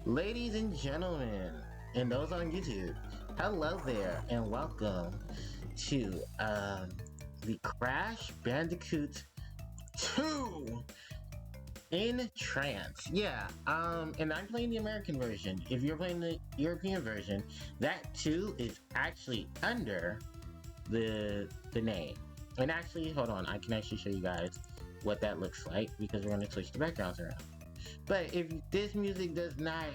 Ladies and gentlemen, and those on YouTube, hello there, and welcome to the Crash Bandicoot 2 in Trance. Yeah, and I'm playing the American version. If you're playing the European version, that 2 is actually under the name. And actually, hold on, I can actually show you guys what that looks like because we're going to switch the backgrounds around. But if this music does not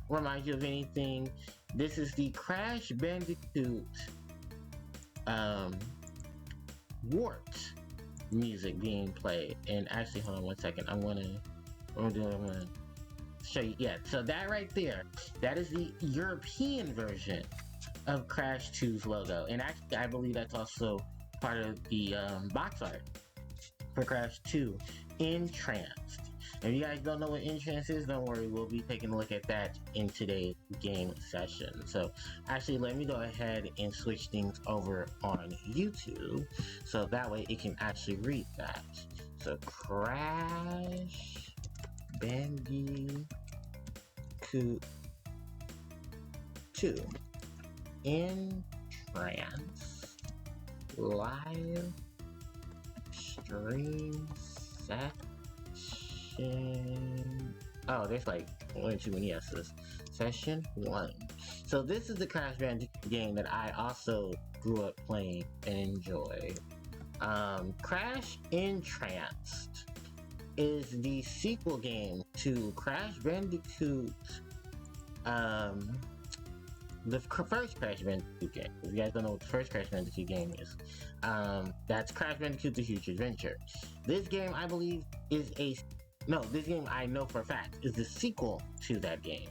remind you of anything, this is the Crash Bandicoot Warped music being played. And actually, hold on one second. I'm gonna show you. Yeah, so that right there, that is the European version of Crash 2's logo. And actually, I believe that's also part of the box art for Crash 2 Entranced. If you guys don't know what Entrance is, don't worry, we'll be taking a look at that in today's game session. So actually, let me go ahead and switch things over on YouTube so that way it can actually read that. So Crash Bandicoot 2 Entrance live stream set. Oh, there's like one too many S's. Session 1. So this is the Crash Bandicoot game that I also grew up playing and enjoyed. Crash Entranced is the sequel game to Crash Bandicoot, the first Crash Bandicoot game. If you guys don't know what the first Crash Bandicoot game is, that's Crash Bandicoot The Huge Adventure. This game, I believe, this game I know for a fact is the sequel to that game,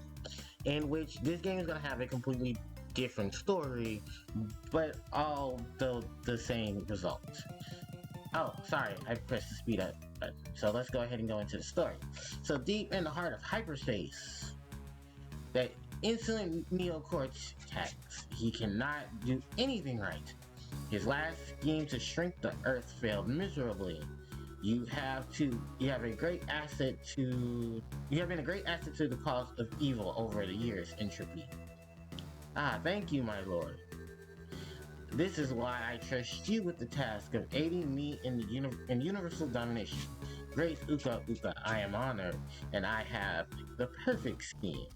in which this game is going to have a completely different story, but all the same results. Oh, sorry, I pressed the speed up button. So let's go ahead and go into the story. So deep in the heart of hyperspace, that insolent Neo Cortex, he cannot do anything right. His last scheme to shrink the Earth failed miserably. You have been a great asset to the cause of evil over the years, Entropy. Ah, thank you, my lord. This is why I trust you with the task of aiding me in universal domination. Great Uka Uka, I am honored, and I have the perfect scheme.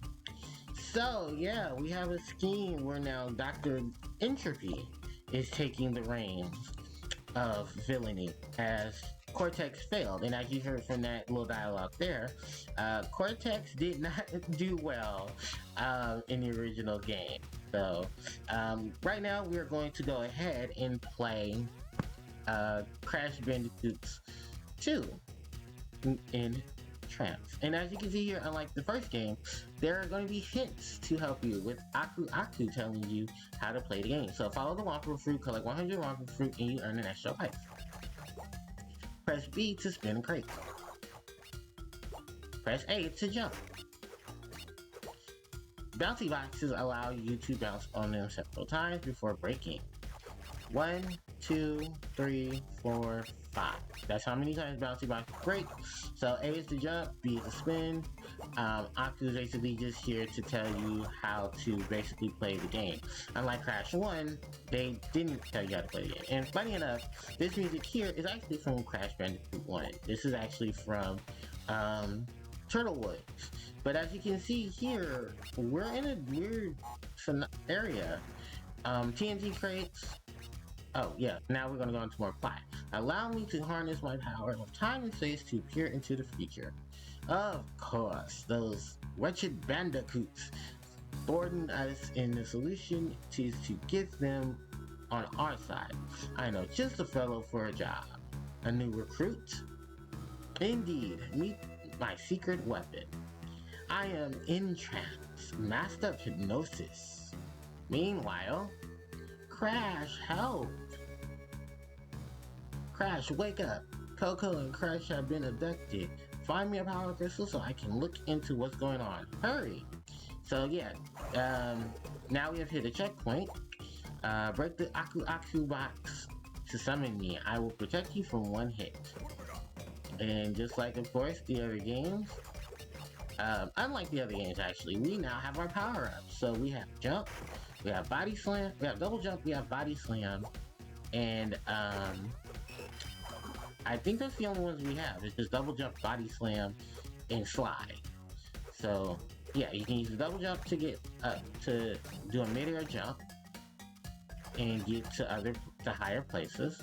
So, yeah, we have a scheme where now Dr. Entropy is taking the reins of villainy as Cortex failed. And as you heard from that little dialogue there, Cortex did not do well in the original game. So right now we're going to go ahead and play Crash Bandicoot 2 in Trance. And as you can see here, unlike the first game, there are going to be hints to help you with Aku Aku telling you how to play the game. So follow the Wampa Fruit, collect 100 Wampa Fruit, and you earn an extra life. Press B to spin a crate. Press A to jump. Bouncy boxes allow you to bounce on them several times before breaking. 1, 2, 3, 4, 5. That's how many times bouncy boxes break. So A is to jump, B is to spin. Aku is basically just here to tell you how to basically play the game. Unlike Crash 1, they didn't tell you how to play the game. And funny enough, this music here is actually from Crash Bandicoot 1. This is actually from Turtlewood. But as you can see here, we're in a weird area. TNT crates. Oh yeah, now we're gonna go into more plot. Allow me to harness my power of time and space to peer into the future. Of course, those wretched bandicoots thwarting us, in the solution is to get them on our side. I know just the fellow for a job. A new recruit? Indeed, meet my secret weapon. I am Entrance, master of hypnosis. Meanwhile, Crash, help! Crash, wake up! Coco and Crash have been abducted. Find me a power crystal so I can look into what's going on. Hurry! So yeah, now we have hit a checkpoint. Break the Aku Aku box to summon me. I will protect you from one hit. And just like, of course, the other games, unlike the other games, actually, we now have our power-ups. So we have jump, we have body slam, we have double jump, we have body slam, and I think that's the only ones we have. It's just double jump, body slam, and slide. So yeah, you can use the double jump to get to do a mid-air jump and get to higher places.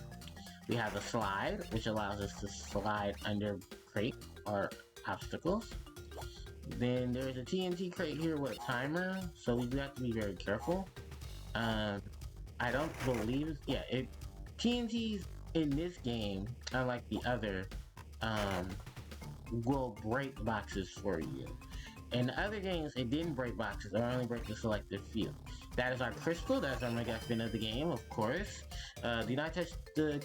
We have the slide, which allows us to slide under crate or obstacles. Then there's a TNT crate here with a timer, so we do have to be very careful. I don't believe, TNTs in this game, unlike the other, will break boxes for you. In the other games, it didn't break boxes, or only break the selected few. That is our crystal, that's our MacGuffin of the game, of course. Do not touch the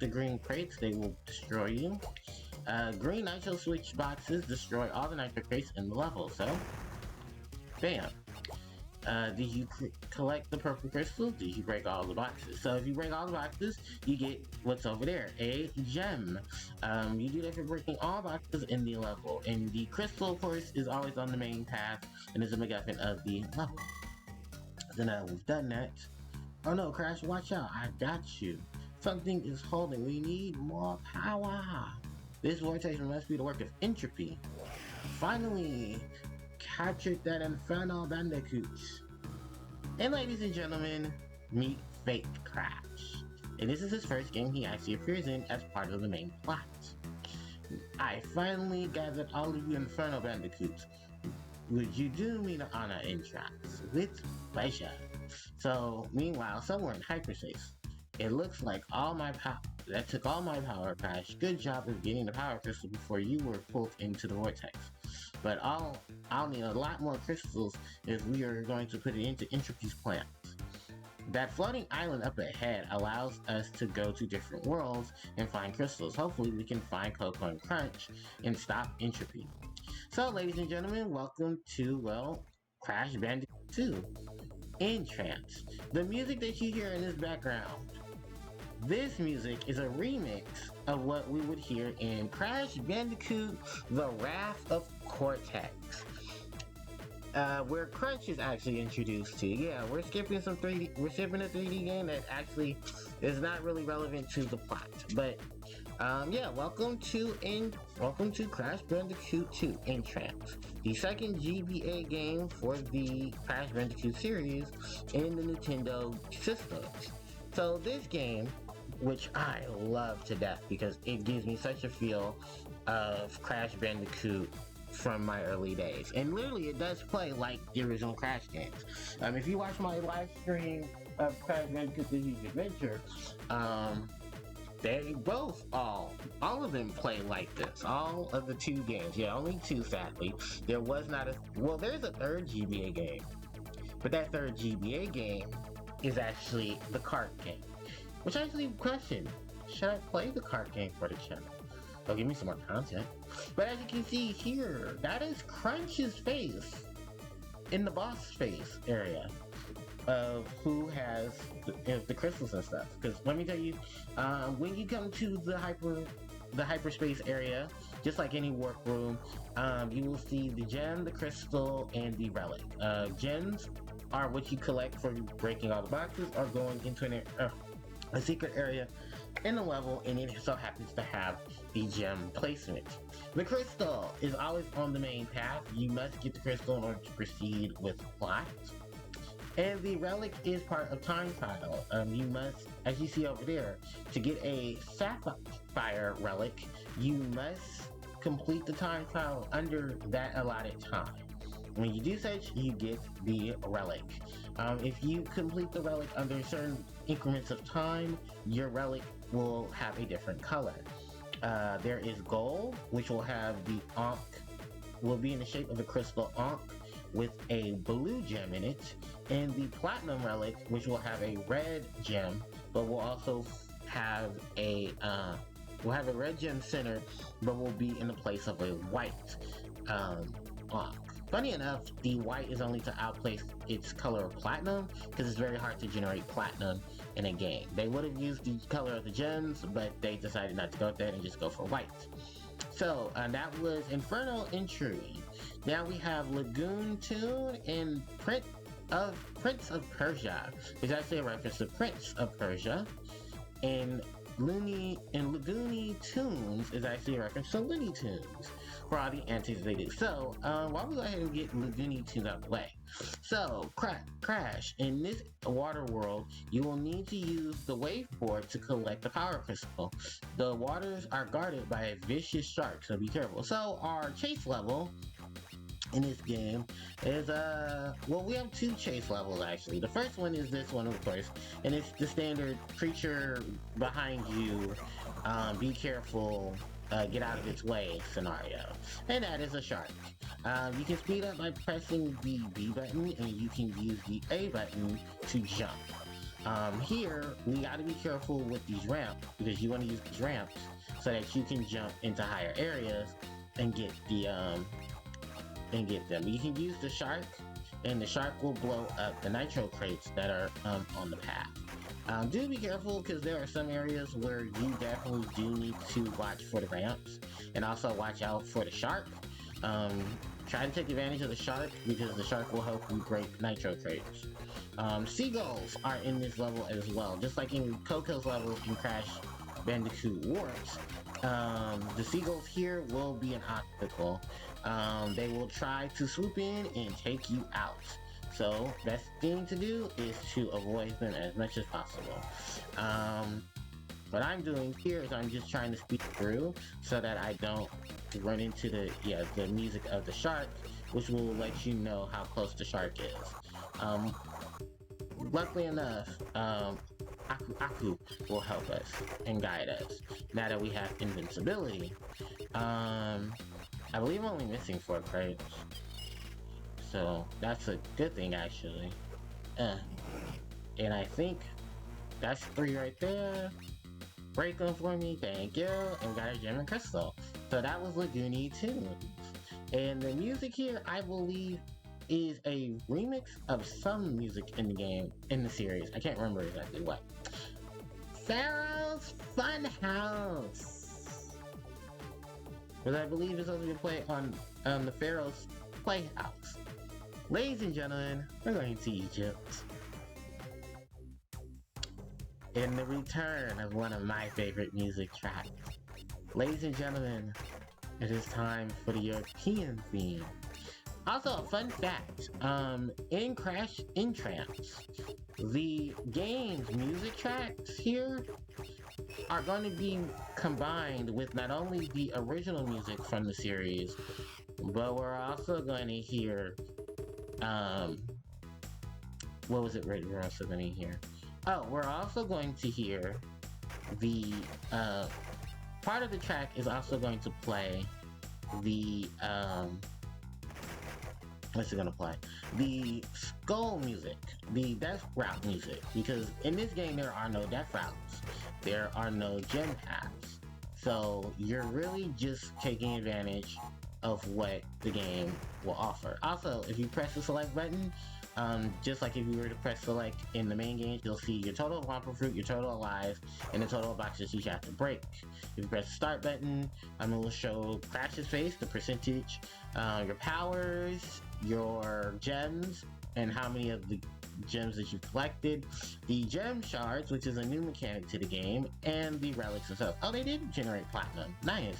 green crates, they will destroy you. Green nitro switch boxes destroy all the nitro crates in the level, so bam. Did you collect the purple crystals? Did you break all the boxes? So if you break all the boxes, you get what's over there, a gem. You do that for breaking all boxes in the level. And the crystal, of course, is always on the main path and is a MacGuffin of the level. So now we've done that. Oh no, Crash, watch out, I got you. Something is holding, we need more power. This vortex must be the work of entropy. Finally, captured that infernal Bandicoot. And ladies and gentlemen, meet Fake Crash. And this is his first game he actually appears in as part of the main plot. I finally gathered all of you infernal Bandicoots. Would you do me the honor in Trance? With pleasure. So, meanwhile, somewhere in hyperspace, it looks like that took all my power, Crash. Good job of getting the power crystal before you were pulled into the vortex. But I'll need a lot more crystals if we are going to put it into Entropy's plans. That floating island up ahead allows us to go to different worlds and find crystals. Hopefully we can find Coco and Crunch and stop Entropy. So ladies and gentlemen, welcome to, well, Crash Bandicoot 2 in Trance. The music that you hear in this background, this music is a remix of what we would hear in Crash Bandicoot The Wrath of Cortex, where Crunch is actually introduced to. Yeah, we're skipping a 3D game that actually is not really relevant to the plot. But yeah, welcome to Crash Bandicoot 2 in Trance, the second GBA game for the Crash Bandicoot series in the Nintendo systems. So this game, which I love to death because it gives me such a feel of Crash Bandicoot from my early days. And literally it does play like the original Crash games. If you watch my live stream of Crash Bandicoot The Huge Adventure, they both, all of them play like this. All of the two games. Yeah, only two, sadly. There was not there's a third GBA game. But that third GBA game is actually the cart game. Which I actually question, should I play the cart game for the channel? They'll give me some more content. But as you can see here, that is Crunch's face in the boss face area of who has the crystals and stuff. Because let me tell you, when you come to the hyperspace area, just like any warp room, you will see the gem, the crystal, and the relic. Gems are what you collect for breaking all the boxes or going into a secret area in the level, and it so happens to have the gem placement. The crystal is always on the main path. You must get the crystal in order to proceed with the plot. And the relic is part of time trial. You must, as you see over there, to get a sapphire relic, you must complete the time trial under that allotted time. When you do such, you get the relic. If you complete the relic under certain increments of time, your relic will have a different color. There is gold, which will have the Ankh, will be in the shape of a crystal Ankh with a blue gem in it, and the platinum relic, which will have a red gem, but will also have a red gem center, but will be in the place of a white Ankh. Funny enough, the white is only to outplace its color of platinum, because it's very hard to generate platinum in a game. They would have used the color of the gems, but they decided not to go with that and just go for white. So that was Inferno Entry. Now we have Lagoon Tune and Prince of Persia. It's actually a reference to Prince of Persia. And Lagoony Tunes is actually a reference to Looney Tunes for all the antics they do. So, why don't we go ahead and get Lagoony Tunes out of the way? So, Crash, in this water world, you will need to use the waveboard to collect the power crystal. The waters are guarded by a vicious shark, so be careful. So, our chase level in this game is well, we have two chase levels actually. The first one is this one, of course, and it's the standard creature behind you, be careful, get out of its way scenario, and that is a shark. You can speed up by pressing the B button, and you can use the A button to jump. Here we got to be careful with these ramps, because you want to use these ramps so that you can jump into higher areas and get them. You can use the shark, and the shark will blow up the nitro crates that are on the path. Do be careful, because there are some areas where you definitely do need to watch for the ramps, and also watch out for the shark. Try to take advantage of the shark, because the shark will help you break nitro crates. Seagulls are in this level as well, just like in Coco's levels in Crash Bandicoot Warps. The seagulls here will be an obstacle. They will try to swoop in and take you out. So, best thing to do is to avoid them as much as possible. What I'm doing here is I'm just trying to speed through so that I don't run into the music of the shark, which will let you know how close the shark is. Luckily enough, Aku will help us and guide us now that we have invincibility. I believe I'm only missing 4 crates, so that's a good thing actually. And I think that's 3 right there. Break them for me, thank you, and got a gem and crystal. So that was Lagoony Tunes. And the music here, I believe, is a remix of some music in the game, in the series. I can't remember exactly what. Pharaoh's Funhouse, which I believe is supposed to be played on the Pharaoh's Playhouse. Ladies and gentlemen, we're going to Egypt. In the return of one of my favorite music tracks. Ladies and gentlemen, it is time for the European theme. Also, a fun fact, in Trance, the game's music tracks here are going to be combined with not only the original music from the series, but we're also going to hear, what was it we're also going to hear? Oh, we're also going to hear the, part of the track is also going to play the, what's it gonna play? The skull music, the death route music, because in this game there are no death routes, there are no gem paths, so you're really just taking advantage of what the game will offer. Also, if you press the select button, just like if you were to press select in the main game, you'll see your total of Wampa Fruit, your total of lives, and the total of boxes you have to break. If you press the start button, it will show Crash's face, the percentage, your powers, your gems, and how many of the gems that you've collected, the gem shards, which is a new mechanic to the game, and the relics themselves. Oh, they did generate platinum. Nice.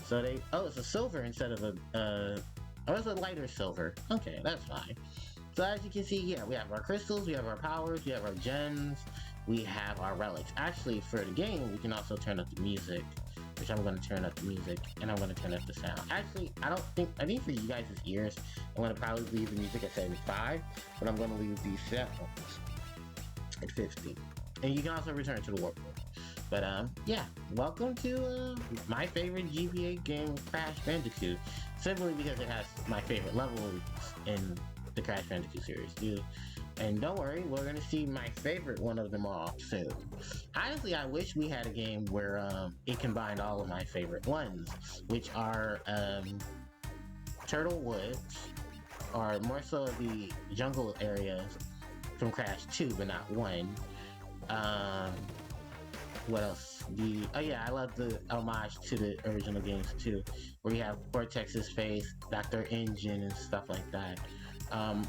So it's a silver instead of it's a lighter silver. Okay, that's fine. So as you can see, yeah, we have our crystals, we have our powers, we have our gems, we have our relics. Actually, for the game, we can also turn up the music, which I'm going to turn up the music, and I'm going to turn up the sound. Actually, I think for you guys' ears, I'm going to probably leave the music at 75, but I'm going to leave these sounds at 50. And you can also return to the warp room. But, yeah, welcome to, my favorite GBA game, Crash Bandicoot, simply because it has my favorite levels in the Crash Bandicoot series, dude. And don't worry, we're gonna see my favorite one of them all soon. Honestly, I wish we had a game where it combined all of my favorite ones, which are Turtle Woods, or more so the jungle areas from Crash 2, but not 1. what else? Oh yeah, I love the homage to the original games too, where you have Cortex's face, Dr. Engine, and stuff like that. Um,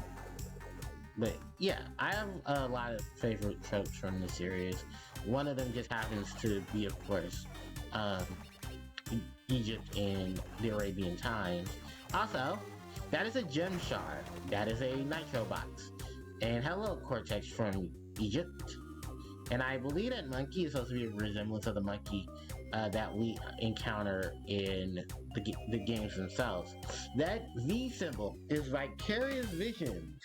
but yeah, I have a lot of favorite tropes from the series. One of them just happens to be, of course, um, Egypt and the Arabian times. Also, that is a gem shard. That is a nitro box. And hello, Cortex from Egypt. And I believe that monkey is supposed to be a resemblance of the monkey that we encounter in the games themselves. That V symbol is Vicarious Visions,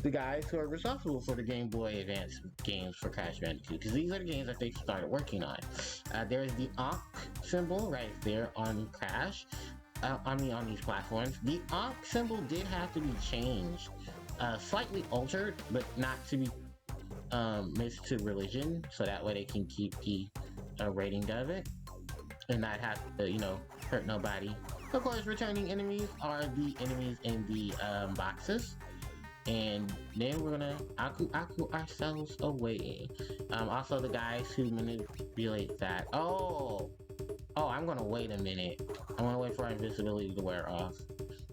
the guys who are responsible for the Game Boy Advance games for Crash Bandicoot, because these are the games that they started working on. There's the Ankh symbol right there on Crash. On these platforms. The Ankh symbol did have to be changed, slightly altered, but not to be mixed to religion, so that way they can keep the rating of it and not have to, hurt nobody. Of course, returning enemies are the enemies in the boxes. And then we're gonna aku ourselves away. Also, the guys who manipulate that. Oh, I'm gonna wait a minute. I'm gonna wait for our invisibility to wear off.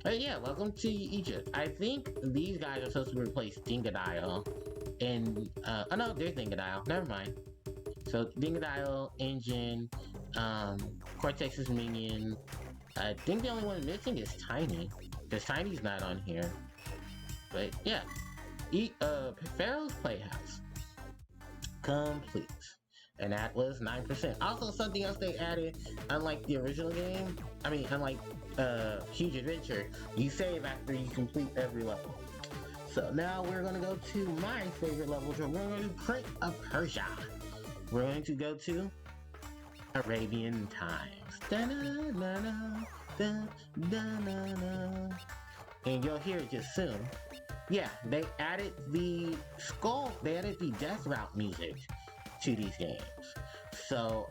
But yeah, welcome to Egypt. I think these guys are supposed to replace Dingadile. And, oh no, there's Dingadile. Never mind. So, Dingadile, Engine, Cortex's minion. I think the only one missing is Tiny. Because Tiny's not on here. But yeah. Pharaoh's Playhouse. Complete. And that was 9%. Also, something else they added, unlike the original game, unlike Huge Adventure, you save after you complete every level. So now we're going to go to my favorite level. We're going to Prince of Persia. We're going to go to Arabian Times. And you'll hear it just soon. Yeah, they added the Death Route music to these games. So,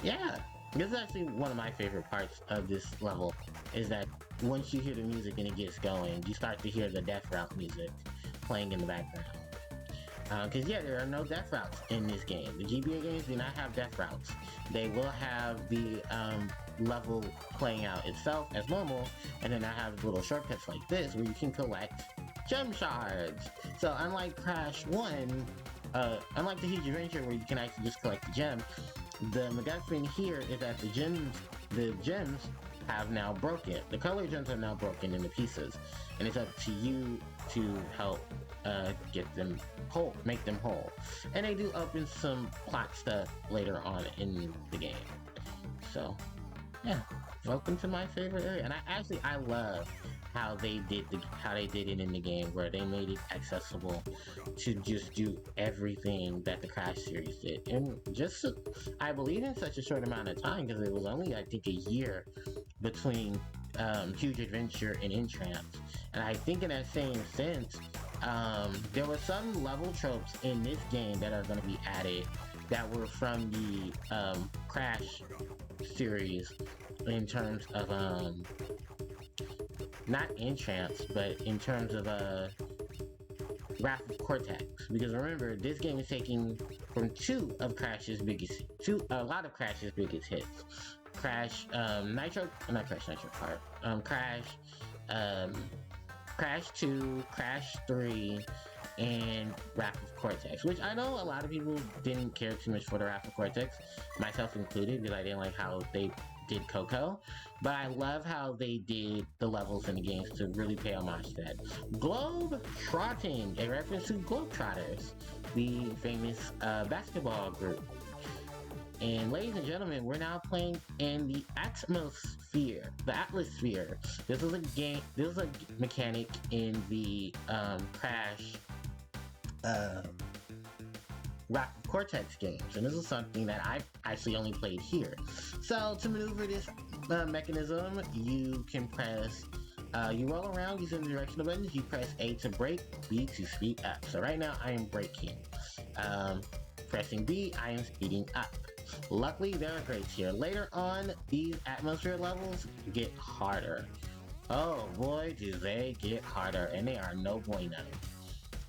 yeah, this is actually one of my favorite parts of this level, is that once you hear the music and it gets going, you start to hear the Death Route music playing in the background. Because yeah, there are no death routes in this game. The GBA games do not have death routes. They will have the level playing out itself as normal, and then I have little shortcuts like this where you can collect gem shards. So unlike Crash 1, unlike the Huge Adventure where you can actually just collect the gem, the MacGuffin here is that the gems have now broken. The color gems are now broken into pieces, and it's up to you to help get them whole, make them whole. And they do open some plot stuff later on in the game. So, yeah, welcome to my favorite area. And I love how they did it in the game, where they made it accessible to just do everything that the Crash series did, and just I believe in such a short amount of time, because it was only I think a year between Huge Adventure and Trance. And I think in that same sense, there were some level tropes in this game that are going to be added that were from the Crash series, in terms of not in Trance, but in terms of Wrath of Cortex. Because remember, this game is taking from a lot of Crash's biggest hits. Crash, Crash 2, Crash 3, and Wrath of Cortex, which I know a lot of people didn't care too much for the Wrath of Cortex, myself included, because I didn't like how they did Coco, but I love how they did the levels in the games to really pay homage to that. Globe Trotting, a reference to Globetrotters, the famous basketball group. And ladies and gentlemen, we're now playing in the Atmosphere, the Atmosphere. This is a mechanic in the Crash Wrath of Cortex games, and this is something that I actually only played here. So to maneuver this mechanism, you can press, you roll around using the directional buttons. You press A to brake, B to speed up. So right now I am braking. Pressing B, I am speeding up. Luckily, there are grades here. Later on, these atmosphere levels get harder. Oh boy, do they get harder, and they are no bueno.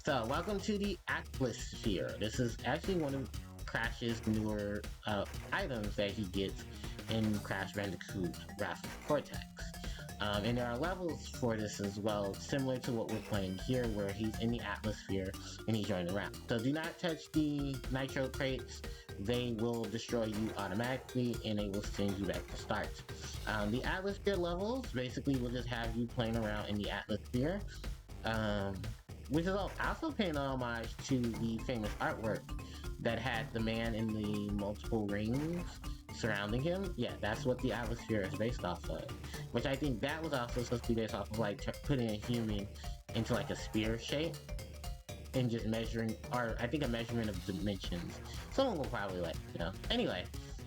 So, welcome to the Atmosphere. This is actually one of Crash's newer items that he gets in Crash Bandicoot Wrath of Cortex. And there are levels for this as well, similar to what we're playing here, where he's in the atmosphere and he's running around. So do not touch the nitro crates. They will destroy you automatically and they will send you back to start. The atmosphere levels basically will just have you playing around in the atmosphere, which is also paying homage to the famous artwork that had the man in the multiple rings surrounding him. Yeah, that's what the atmosphere is based off of. Which I think that was also supposed to be based off of like putting a human into like a spear shape and just measuring, or I think a measurement of dimensions. Someone will probably like, you know. Anyway,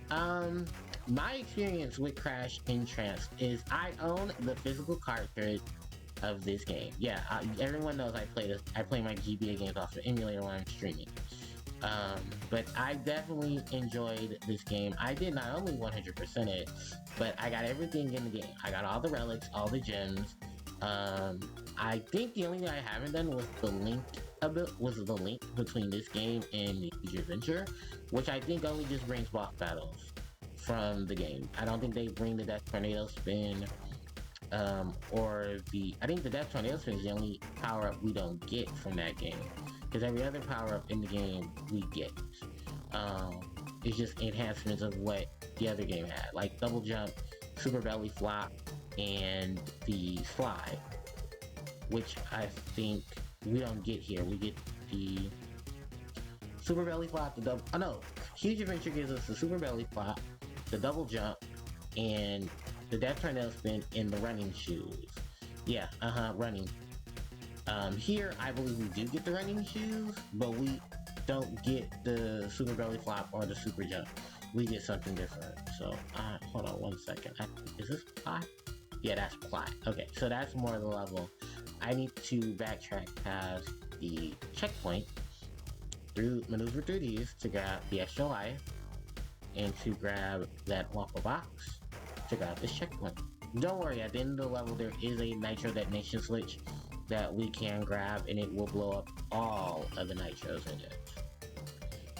my experience with Crash in Trance is I own the physical cartridge of this game. Yeah, everyone knows I play my GBA games off the emulator when I'm streaming. But I definitely enjoyed this game. I did not only 100% it, but I got everything in the game. I got all the relics, all the gems. I think the only thing I haven't done was the link between this game and the Huge Adventure, which I think only just brings boss battles from the game. I don't think they bring the Death Tornado Spin, I think the Death Tornado Spin is the only power-up we don't get from that game. Because every other power-up in the game, we get. It's just enhancements of what the other game had. Like double jump, super belly flop, and the slide. Which I think we don't get here. We get the super belly flop, the double... Oh no! Huge Adventure gives us the super belly flop, the double jump, and the Death Tornado Spin, and the running shoes. Yeah, running. Here, I believe we do get the running shoes, but we don't get the super belly flop or the super jump. We get something different. So, hold on 1 second. Is this plot? Yeah, that's plot. Okay, so that's more of the level. I need to backtrack past the checkpoint, maneuver through these to grab the extra life, and to grab that waffle box to grab this checkpoint. Don't worry, at the end of the level, there is a nitro detonation switch that we can grab, and it will blow up all of the nitros in it.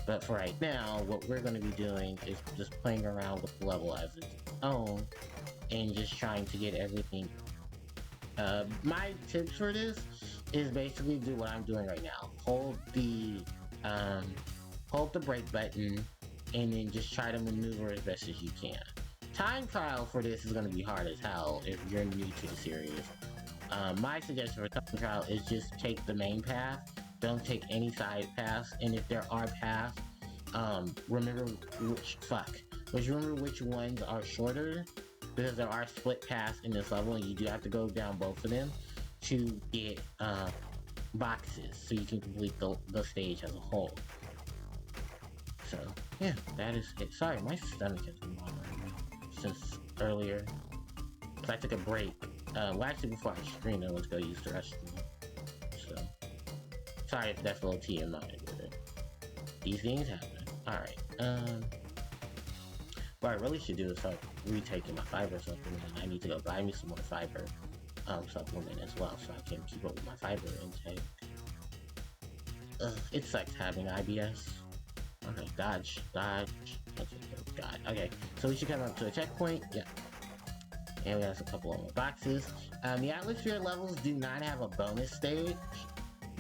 But for right now, what we're going to be doing is just playing around with the level as its own, and just trying to get everything. My tips for this is basically do what I'm doing right now. Hold the brake button, and then just try to maneuver as best as you can. Time trial for this is going to be hard as hell if you're new to the series. My suggestion for time trial is just take the main path. Don't take any side paths, and if there are paths, remember which ones are shorter, because there are split paths in this level, and you do have to go down both of them to get boxes, so you can complete the stage as a whole. So yeah, that is it. Sorry, my stomach has been bothering me since earlier. So I took a break. Well, actually, before I streamed, I went to go use the restroom. So, sorry if that's a little TMI with it. These things happen. Alright, what I really should do is start retaking my fiber supplement. I need to go buy me some more fiber supplement as well, so I can keep up with my fiber intake. It sucks having IBS. Okay, dodge. Okay, God. Okay, so we should come up to a checkpoint. Yeah. And we have a couple of more boxes. The atmosphere levels do not have a bonus stage.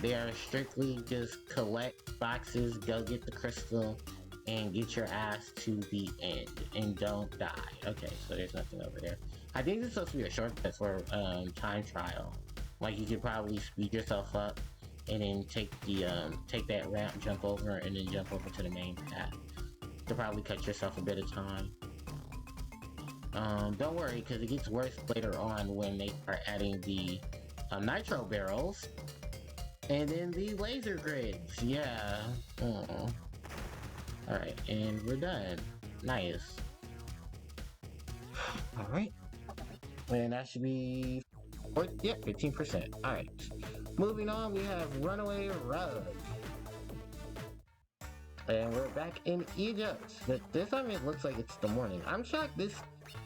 They are strictly just collect boxes, go get the crystal, and get your ass to the end. And don't die. Okay, so there's nothing over there. I think this is supposed to be a shortcut for time trial. Like, you could probably speed yourself up and then take that ramp, jump over, and then jump over to the main path. To probably cut yourself a bit of time. Don't worry, because it gets worse later on when they are adding the nitro barrels and then the laser grids. Yeah. Alright, and we're done. Nice. Alright. And that should be 15%. Alright. Moving on, we have Runaway Road. And we're back in Egypt. But this time it looks like it's the morning. I'm shocked this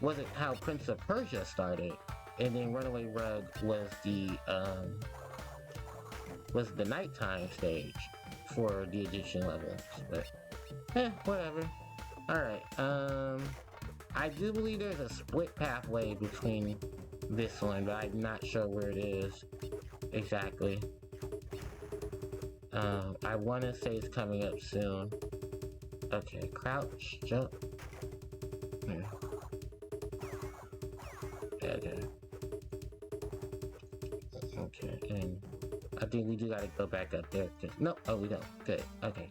wasn't how Prince of Persia started, and then Runaway Road was the nighttime stage for the Egyptian levels. But Whatever. Alright, I do believe there's a split pathway between this one, but I'm not sure where it is exactly. I want to say it's coming up soon. Okay, crouch, jump. Yeah. Okay. Okay, and I think we do gotta go back up there. No, oh, we don't. Good, okay.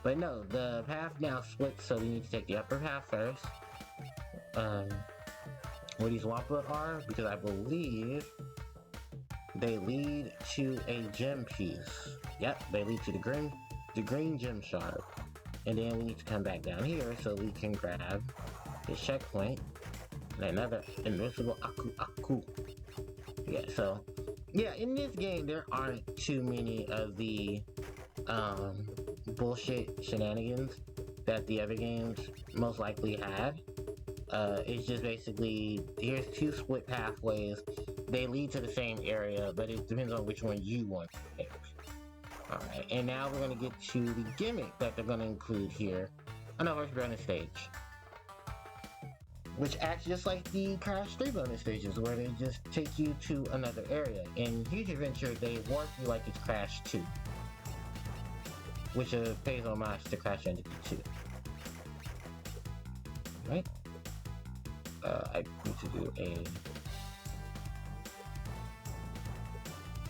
But no, the path now splits, so we need to take the upper path first. Where these Wampa are, because I believe they lead to a gem piece. Yep, they lead to the green gem shard. And then we need to come back down here so we can grab the checkpoint and another invisible Aku. Yeah, so yeah, in this game there aren't too many of the bullshit shenanigans that the other games most likely had. It's just basically, here's two split pathways. They lead to the same area, but it depends on which one you want to pick. Alright, and now we're going to get to the gimmick that they're going to include here on the first bonus stage. Which acts just like the Crash 3 bonus stages, where they just take you to another area. In Huge Adventure, they warp you like it's Crash 2. Which pays homage to Crash Bandicoot 2. Right? I need to do a...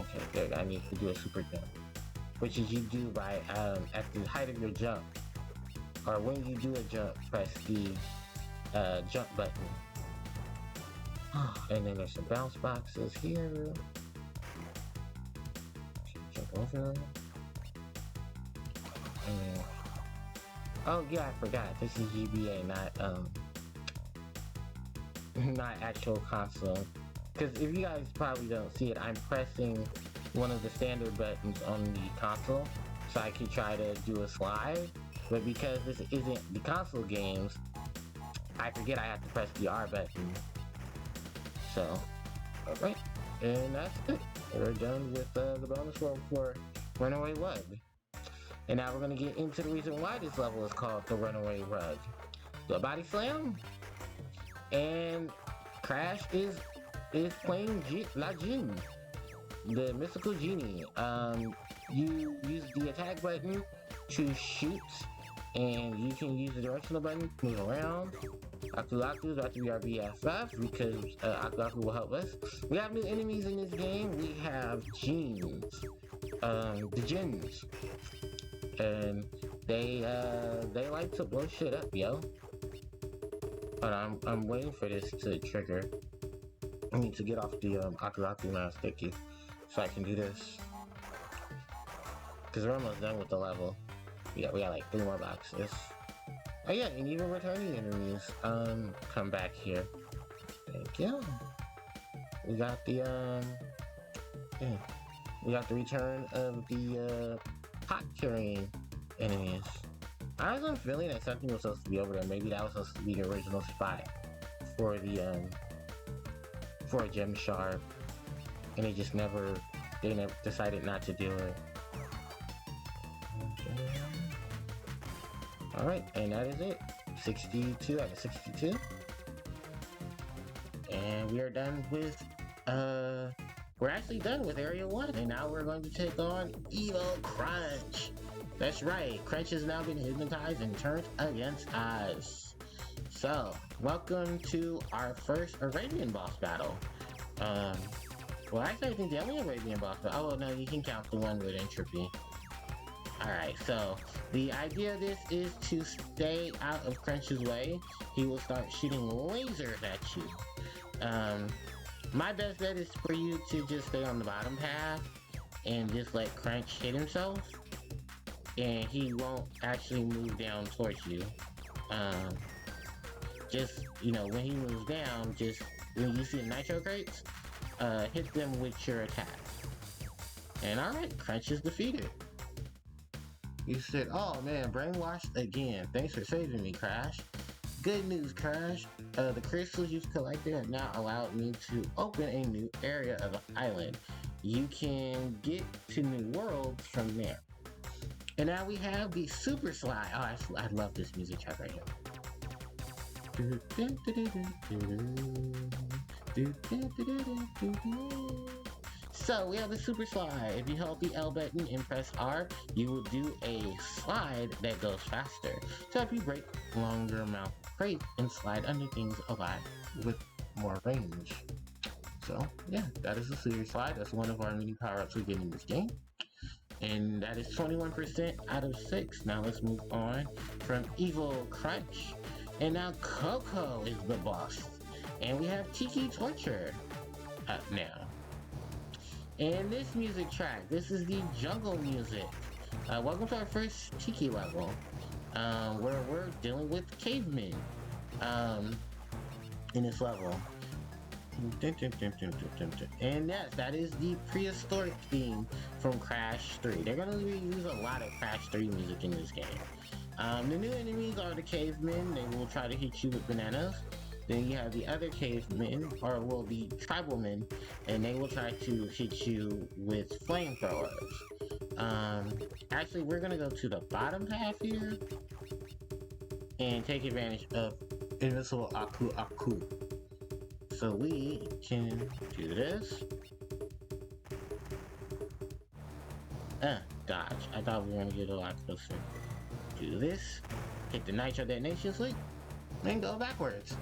Okay, there, I need to do a super jump. Which is you do by, at the height of your jump, or when you do a jump, press the jump button. And then there's some bounce boxes here. Jump over them. And, oh yeah, I forgot. This is GBA, not actual console. Because if you guys probably don't see it, I'm pressing one of the standard buttons on the console, so I can try to do a slide. But because this isn't the console games, I forget I have to press the R button. So, alright, and that's it. We're done with the bonus world for Runaway Rug. And now we're going to get into the reason why this level is called the Runaway Rug. Do a body slam, and Crash is playing La Jinn, the mystical genie. You use the attack button to shoot, and you can use the directional button to move around. Aku is about to be our BFF because Aku will help us. We have new enemies in this game. We have Genes, the Jinns, and they like to blow shit up, yo. But I'm waiting for this to trigger. I need to get off the Aku now sticky so I can do this. Cause we're almost done with the level. We got like 3 more boxes. Oh yeah, and even returning enemies come back here. Thank you. We got the we got the return of the pot carrying enemies. I was feeling that something was supposed to be over there. Maybe that was supposed to be the original spot for the for a gem shard, and they just never decided not to do it. Okay. All right, and that is it. 62 out of 62, and we are done with we're actually done with Area 1, and now we're going to take on Evil Crunch. That's right, Crunch has now been hypnotized and turned against us. So, welcome to our first Arabian boss battle. Well, actually, I think the only Arabian boss battle. Oh, no, you can count the one with entropy. Alright, so the idea of this is to stay out of Crunch's way. He will start shooting lasers at you. My best bet is for you to just stay on the bottom path and just let Crunch hit himself, and he won't actually move down towards you. Just, you know, when he moves down, just when you see the nitro crates, hit them with your attack. And alright, Crunch is defeated. You said, oh man, brainwashed again. Thanks for saving me, Crash. Good news, Crash. The crystals you've collected have now allowed me to open a new area of the island. You can get to new worlds from there. And now we have the Super Slide. Oh, I love this music track right here. So we have the Super Slide. If you hold the L button and press R, you will do a slide that goes faster. So if you break longer amount of crate and slide under things a lot with more range. So yeah, that is the Super Slide. That's one of our mini power-ups we get in this game. And that is 21% out of 6. Now let's move on from Evil Crunch. And now Coco is the boss. And we have Tiki Torture up now. And this music track, this is the jungle music. Welcome to our first Tiki level, where we're dealing with cavemen in this level. And yes, that is the prehistoric theme from Crash 3. They're going to use a lot of Crash 3 music in this game. The new enemies are the cavemen. They will try to hit you with bananas. Then you have the other cavemen, or well, the tribal men, and they will try to hit you with flamethrowers. Actually, we're going to go to the bottom half here and take advantage of Invincible Aku Aku. So we can do this. Dodge. I thought we were gonna get a lot closer. Do this. Hit the nitro detonation switch. And go backwards.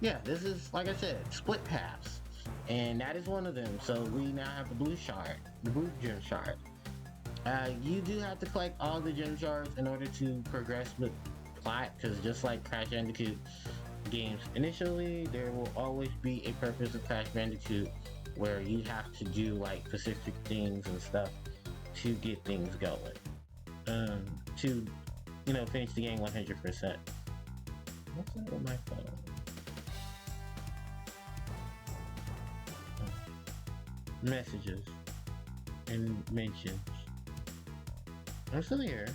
Yeah, this is, like I said, split paths. And that is one of them. So we now have the blue shard. The blue gem shard. You do have to collect all the gem shards in order to progress with plot. Because just like Crash Bandicoot games initially, there will always be a purpose of Crash Bandicoot where you have to do like specific things and stuff to get things going, to finish the game 100%. What's up with my phone? Messages and mentions. I'm still here.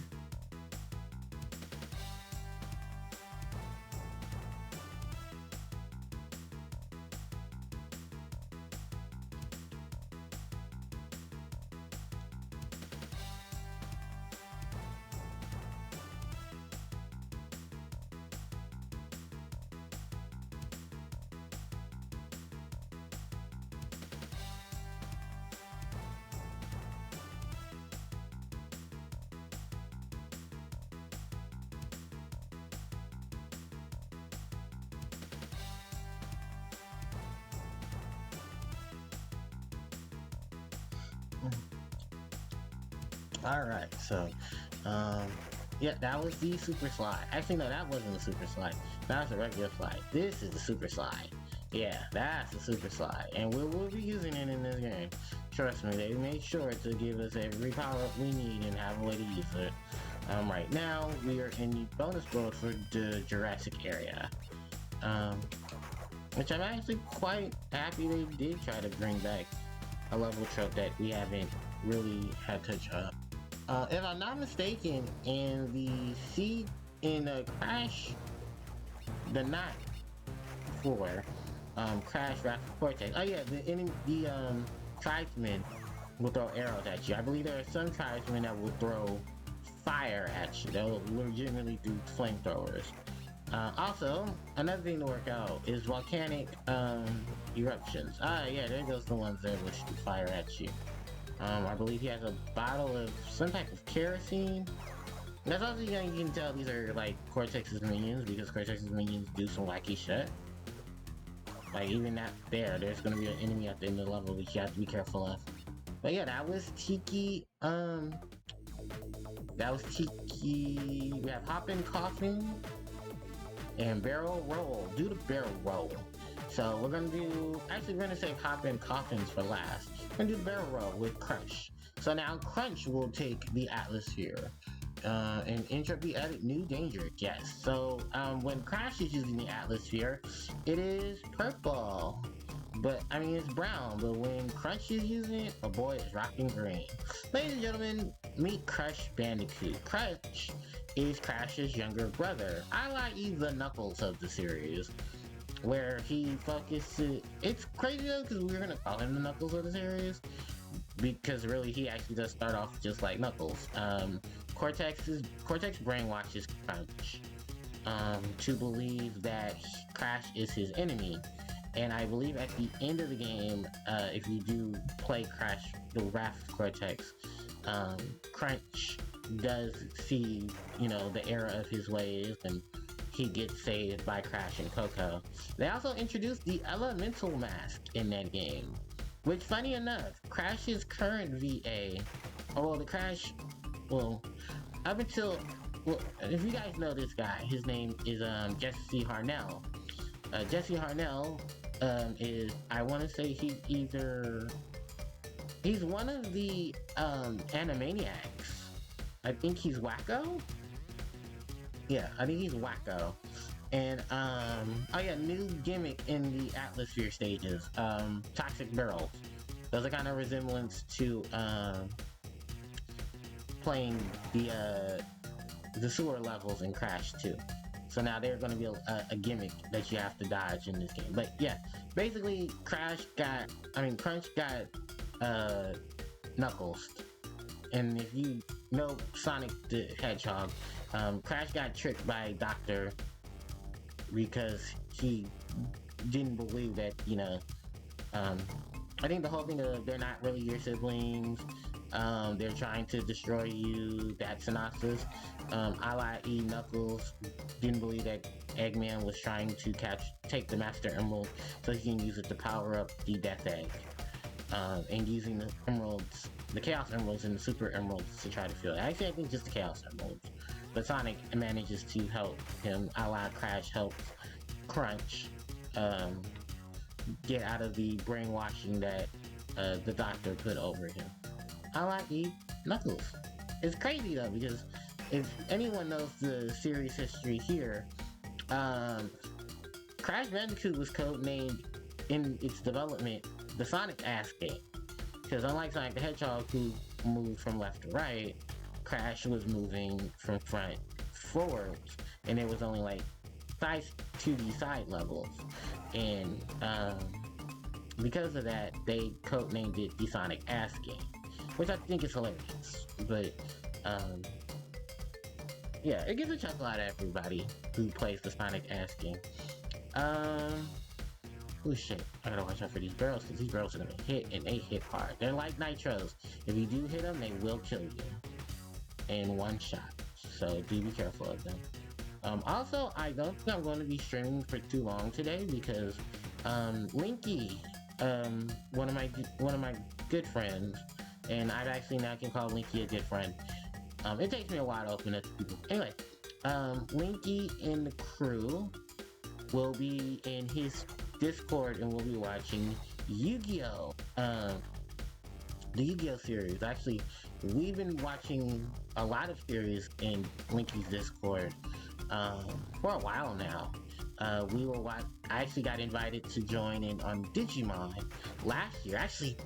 Alright, so, yeah, that was the Super Slide. Actually, no, that wasn't the Super Slide. That was a regular slide. This is the Super Slide. Yeah, that's the Super Slide. And we'll be using it in this game. Trust me, they made sure to give us every power-up we need and have a way to use it. Right now, we are in the bonus mode for the Jurassic area. Which I'm actually quite happy they did try to bring back a level trope that we haven't really had touch up. If I'm not mistaken, in the Crash, the not 4, Crash Rapid Cortex. Oh yeah, the tribesmen will throw arrows at you. I believe there are some tribesmen that will throw fire at you. They'll legitimately do flamethrowers. Also, another thing to work out is volcanic eruptions. Yeah, there goes the ones that will shoot fire at you. I believe he has a bottle of some type of kerosene. That's also, you can tell these are like Cortex's minions, because Cortex's minions do some wacky shit. Like even that there's gonna be an enemy at the end of the level which you have to be careful of. But yeah, that was Tiki. We have Hoppin' Coffin and Barrel Roll. Do the barrel roll. So we're gonna save Hoppin' Coffins for last. We're gonna do the barrel roll with Crunch. So now Crunch will take the Atmosphere and entropy added new danger. Yes. So when Crash is using the Atmosphere, it is purple. But I mean, it's brown. But when Crunch is using it, oh boy, it's rocking green. Ladies and gentlemen, meet Crash Bandicoot. Crash is Crash's younger brother. I like the Knuckles of the series, where he focuses. It's crazy though, because we're gonna call him the Knuckles of the series, because really he actually does start off just like Knuckles. Cortex brainwashes Crunch to believe that Crash is his enemy. And I believe at the end of the game, if you do play Crash, the Wrath of Cortex, Crunch does see, you know, the error of his ways, and he gets saved by Crash and Coco. They also introduced the Elemental Mask in that game, which, funny enough, Crash's current VA, up until, if you guys know this guy, his name is Jesse Harnell. Jesse Harnell is, I want to say he's one of the Animaniacs. I think he's Wacko. Yeah, I think he's Wacko. And oh yeah, new gimmick in the Atmosphere stages, toxic barrels. Those are kind of resemblance to playing the sewer levels in Crash 2. So now they're going to be a gimmick that you have to dodge in this game. But yeah, basically Crunch got Knuckles. And if you know Sonic the Hedgehog, Crash got tricked by Doctor because he didn't believe that, you know, I think the whole thing of they're not really your siblings, they're trying to destroy you, that synopsis, i.e. Knuckles didn't believe that Eggman was trying to take the Master Emerald so he can use it to power up the Death Egg, and using the emeralds, the Chaos Emeralds and the Super Emeralds to try to fill it. Actually, I think just the Chaos Emeralds. But Sonic manages to help him, Crash helps Crunch get out of the brainwashing that the Doctor put over him. i.e. Knuckles. It's crazy though, because if anyone knows the series history here, Crash Bandicoot was codenamed in its development the Sonic Ass Game. Because unlike Sonic the Hedgehog, who moved from left to right, Crash was moving from front forwards, and there was only like 2D side levels. And because of that, they codenamed it the Sonic Ass Game, which I think is hilarious. But yeah, it gives a chuckle out of everybody who plays the Sonic Ass Game. Oh shit, I gotta watch out for these barrels, because these barrels are gonna hit, and they hit hard. They're like nitros. If you do hit them, they will kill you in one shot. So do be careful of them. Also, I don't think I'm going to be streaming for too long today, because Linky, one of my good friends, and I actually now can call Linky a good friend. It takes me a while to open up to people. Anyway, Linky and the crew will be in his Discord, and we'll be watching Yu-Gi-Oh! The Yu-Gi-Oh! Series. Actually, we've been watching a lot of series in Linky's Discord for a while now. I actually got invited to join in on Digimon last year. Actually,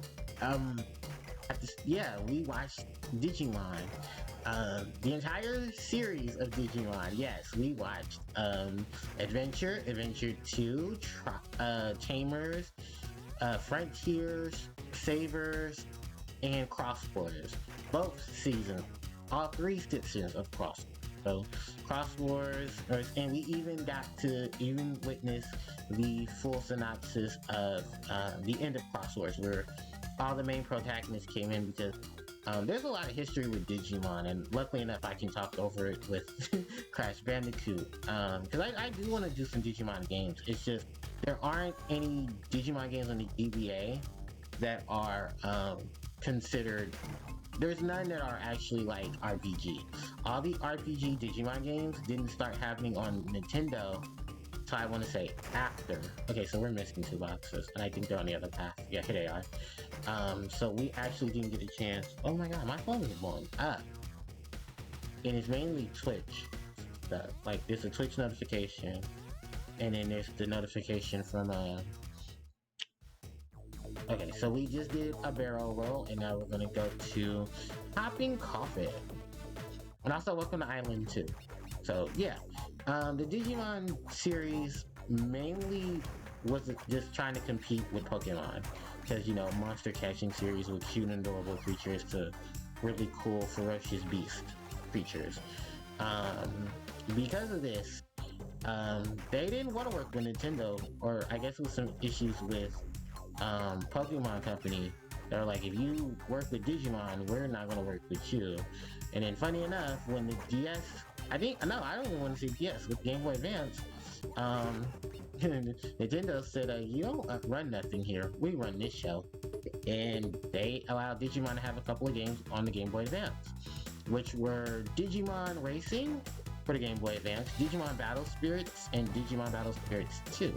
we watched Digimon. The entire series of Digimon. Yes, we watched Adventure 2, Tamers, Frontiers, Savers, and Cross Borders. Both seasons, all 3 seasons of Cross. So Cross Wars, and we even got to witness the full synopsis of the end of Cross Wars, where all the main protagonists came in, because there's a lot of history with Digimon, and luckily enough I can talk over it with Crash Bandicoot, because I do want to do some Digimon games. It's just there aren't any Digimon games on the GBA that are considered. There's none that are actually like RPG. All the RPG Digimon games didn't start happening on Nintendo, so I want to say after. Okay, so we're missing 2 boxes, and I think they're on the other path. Yeah, here they are. So we actually didn't get a chance. Oh my god, my phone is blowing up. And it's mainly Twitch stuff. Like, there's a Twitch notification, and then there's the notification from okay, so we just did a barrel roll, and now we're gonna go to Hopping Coffin. And also welcome to Island 2. So yeah, the Digimon series mainly was just trying to compete with Pokemon. because, you know, monster catching series with cute and adorable creatures to really cool, ferocious beast creatures. Because of this, they didn't want to work with Nintendo, or I guess with some issues with Pokemon Company. They're like, if you work with Digimon, we're not going to work with you. And then, funny enough, when the DS, I don't even want to say DS, with Game Boy Advance, Nintendo said, you don't run nothing here, we run this show. And they allowed Digimon to have a couple of games on the Game Boy Advance, which were Digimon Racing for the Game Boy Advance, Digimon Battle Spirits, and Digimon Battle Spirits 2.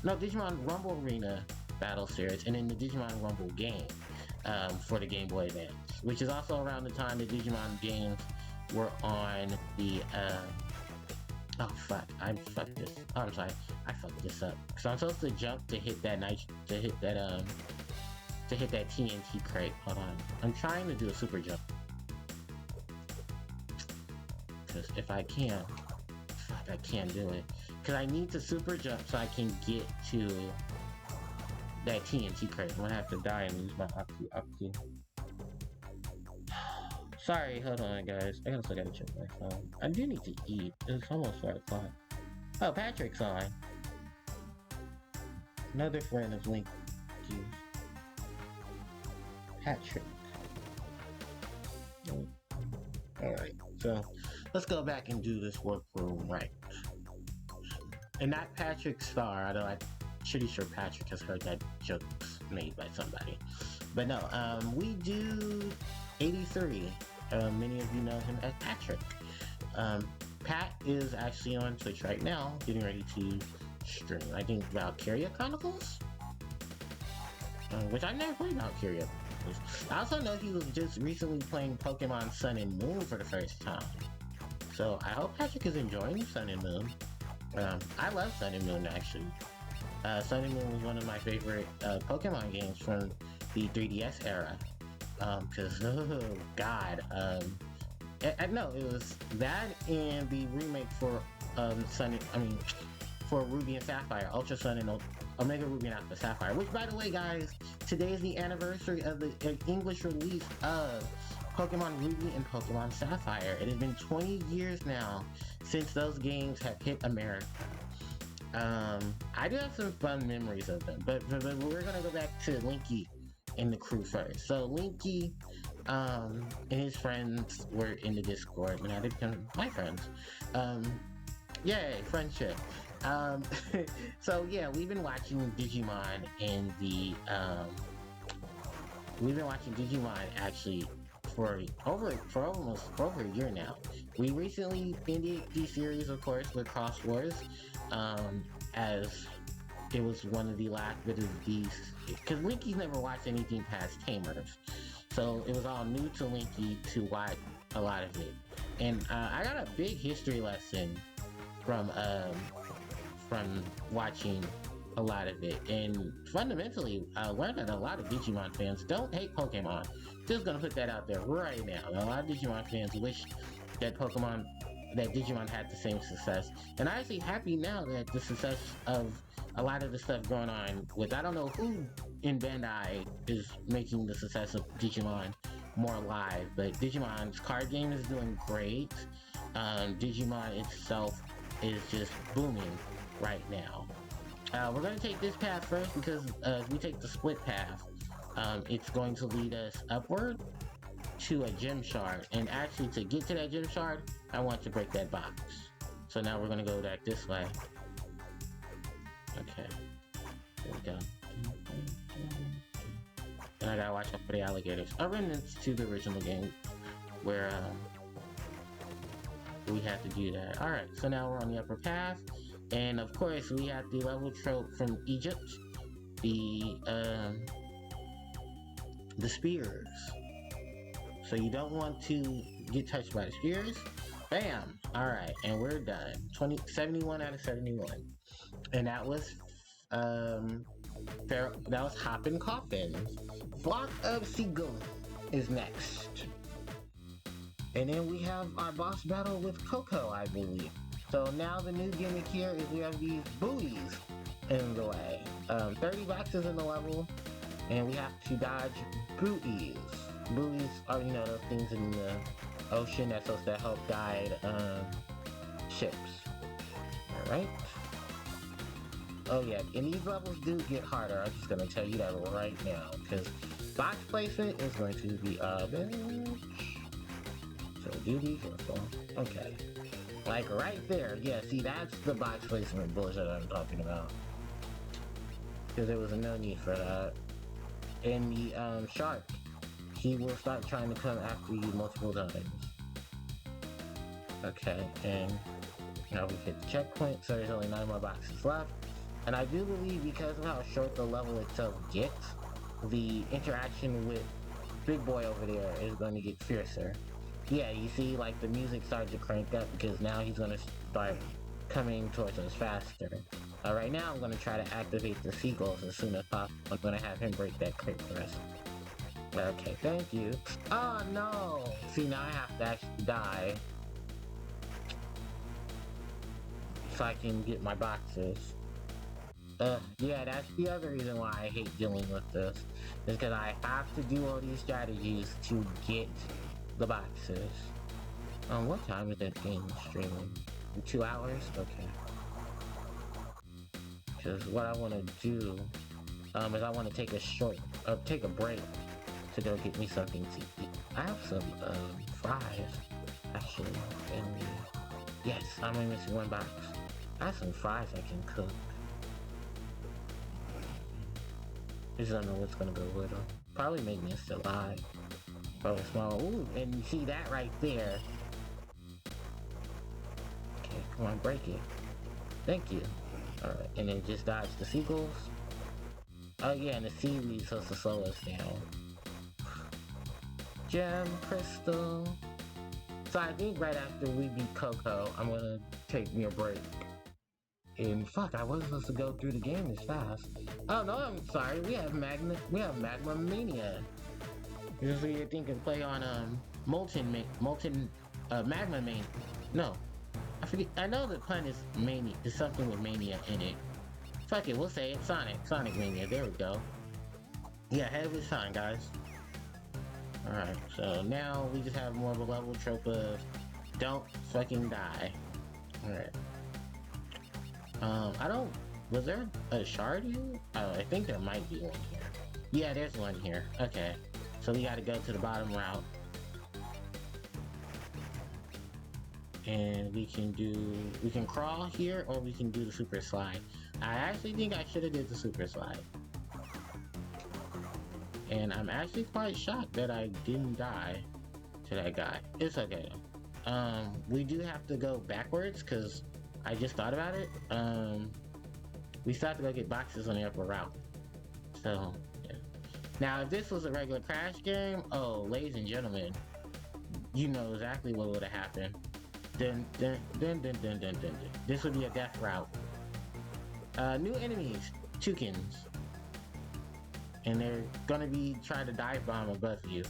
No, Digimon Rumble Arena Battle Spirits, and then the Digimon Rumble game for the Game Boy Advance, which is also around the time the Digimon games were on the oh fuck, I fucked this. Oh, I'm sorry, I fucked this up. So I'm supposed to jump to hit that TNT crate. Hold on, I'm trying to do a super jump. Because if I can, fuck, I can't do it. Because I need to super jump so I can get to that TNT crate. I'm gonna have to die and use my Aku. Sorry, hold on guys. I also gotta check my phone. I do need to eat. It's almost 4 o'clock. Oh, Patrick's on. Another friend of Link. Patrick. Alright, so let's go back and do this workroom right. And not Patrick Star, although I'm pretty sure Patrick has heard that joke's made by somebody. But no, we do 83. Many of you know him as Patrick. Pat is actually on Twitch right now, getting ready to stream, I think, Valkyria Chronicles? Which I've never played Valkyria Chronicles. I also know he was just recently playing Pokemon Sun and Moon for the first time. So I hope Patrick is enjoying Sun and Moon. I love Sun and Moon, actually. Sun and Moon was one of my favorite Pokemon games from the 3DS era. Because, oh god, no, it was that and the remake for for Ruby and Sapphire, Ultra Sun and Omega Ruby and Alpha Sapphire, which, by the way, guys, today is the anniversary of the English release of Pokemon Ruby and Pokemon Sapphire. It has been 20 years now since those games have hit America. I do have some fun memories of them, but we're gonna go back to Linky and the crew first. So Linky and his friends were in the Discord, and I did become my friends. Yay, friendship. So yeah, we've been watching Digimon in the actually for almost over a year now. We recently ended the series, of course, with Cross Wars, as it was one of the last bit of these, because Linky's never watched anything past Tamers, so it was all new to Linky to watch a lot of it. And I got a big history lesson from watching a lot of it, and fundamentally I learned that a lot of Digimon fans don't hate Pokemon. Just gonna put that out there right now. A lot of Digimon fans wish that Digimon had the same success, and I'm actually happy now that the success of a lot of the stuff going on with, I don't know who in Bandai is making the success of Digimon more live, but Digimon's card game is doing great. Digimon itself is just booming right now. We're going to take this path first because if we take the split path, it's going to lead us upward to a gem shard, and actually to get to that gem shard, I want to break that box. So now we're going to go back this way. Okay, there we go. And I gotta watch out for the alligators. A remnants to the original game where we have to do that. Alright, so now we're on the upper path, and of course we have the level trope from Egypt, the spears. So you don't want to get touched by the spears. Bam! Alright, and we're done. 71 out of 71. And that was Hoppin' Coffins. Flock of Seagull is next. And then we have our boss battle with Coco, I believe. So now the new gimmick here is we have these buoys in the way. 30 boxes in the level. And we have to dodge buoys. Buoys are, you know, those things in the ocean that's supposed to help guide ships. Alright. Oh yeah, and these levels do get harder. I'm just gonna tell you that right now, because box placement is going to be a bitch. So do be careful. Okay. Like right there. Yeah, see, that's the box placement bullshit I'm talking about. Because there was no need for that. And the shark, he will start trying to come after you multiple times. Okay, and now we hit the checkpoint, so there's only 9 more boxes left. And I do believe because of how short the level itself gets, the interaction with Big Boy over there is going to get fiercer. Yeah, you see, like, the music starts to crank up because now he's going to start coming towards us faster. Right now, I'm going to try to activate the seagulls as soon as possible. I'm going to have him break that crate for us. Okay, thank you. Oh, no! See, now I have to actually die so I can get my boxes. Yeah, that's the other reason why I hate dealing with this. Is because I have to do all these strategies to get the boxes. What time is that game streaming? In 2 hours? Okay. Because what I want to do, is I want to take a break to go get me something to eat. I have some, fries, actually, in the... Yes, I'm only missing 1 box. I have some fries I can cook. I just don't know what's gonna go with them. Probably make me a salad. Probably small. Ooh, and you see that right there. Okay, come on, break it. Thank you. Alright, and then just dodge the seagulls. Oh yeah, and the seaweed's supposed to slow us down. Gem, crystal. So I think right after we beat Coco, I'm gonna take me a break. And fuck, I wasn't supposed to go through the game this fast. Oh no, I'm sorry. We have Magma Mania. Usually you think of play on Magma Mania. No, I forget. I know the pun is mania. There's something with mania in it. Fuck it, we'll say it. Sonic Mania. There we go. Yeah, ahead of his time, guys. All right, so now we just have more of a level trope of don't fucking die. All right. Was there a shard here? Oh, I think there might be one here. Yeah, there's one here. Okay. So we gotta go to the bottom route. And we can crawl here, or we can do the super slide. I actually think I should have did the super slide. And I'm actually quite shocked that I didn't die to that guy. It's okay though. We do have to go backwards, because I just thought about it. We still have to go get boxes on the upper route. So, yeah. Now, if this was a regular Crash game, oh, ladies and gentlemen, you know exactly what would have happened. Dun, dun, dun, dun, dun, dun, dun. This would be a death route. New enemies, Toucans. And they're gonna be trying to dive bomb above you.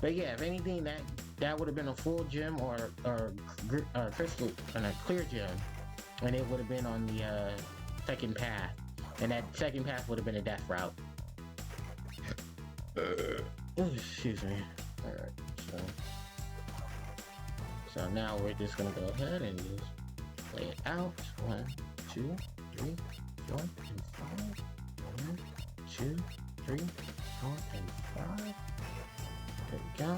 But yeah, if anything, that would have been a full gem or crystal and a clear gem, and it would have been on the second path, and that second path would have been a death route. Excuse me. All right, so now we're just gonna go ahead and just play it out. 1, 2, 3, 4, and 5. 1, 2, 3, 4, and 5. There we go.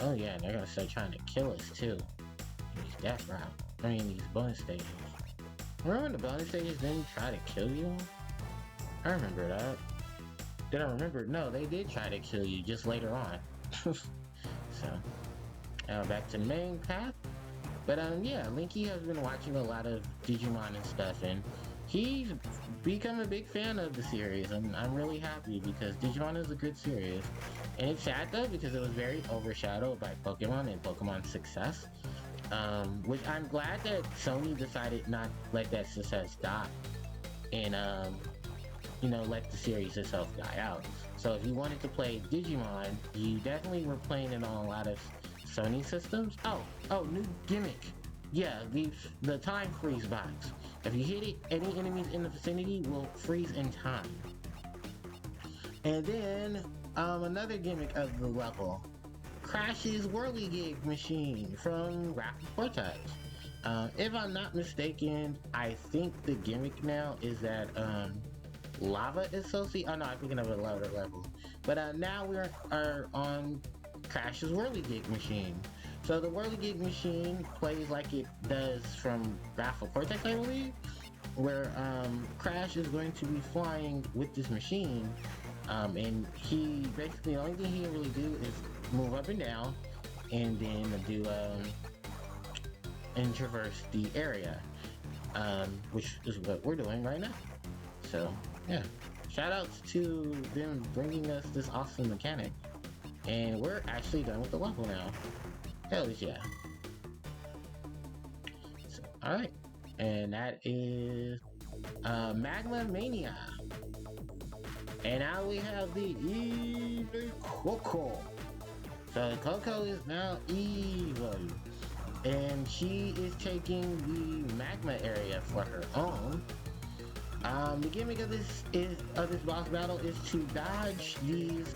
Oh yeah, they're gonna start trying to kill us too. These death route. I mean, these bonus stages. Remember when the bonus stages didn't try to kill you? I remember that. Did I remember? No, they did try to kill you just later on. So, now back to the main path. But yeah, Linky has been watching a lot of Digimon and stuff, and he's become a big fan of the series, and I'm really happy because Digimon is a good series. And it's sad though because it was very overshadowed by Pokemon and Pokemon's success. Which I'm glad that Sony decided not to let that success die and you know, let the series itself die out. So if you wanted to play Digimon, you definitely were playing it on a lot of Sony systems. Oh, new gimmick. Yeah, the time freeze box. If you hit it, any enemies in the vicinity will freeze in time. And then another gimmick of the level, Crash's whirligig machine from Graphic Vortex. If I'm not mistaken, I think the gimmick now is that lava is associated. Oh no, I'm thinking of a lower level. But now we are on Crash's whirligig machine. So the whirligig machine plays like it does from Graphic Vortex, I believe, where Crash is going to be flying with this machine, and he basically the only thing he can really do is move up and down, and then do and traverse the area, which is what we're doing right now. So yeah, shout outs to them bringing us this awesome mechanic, and we're actually done with the level now. Hell yeah! So, all right, and that is Magma Mania. And now we have the evil Coco. So Coco is now evil. And she is taking the magma area for her own. The gimmick of this boss battle is to dodge these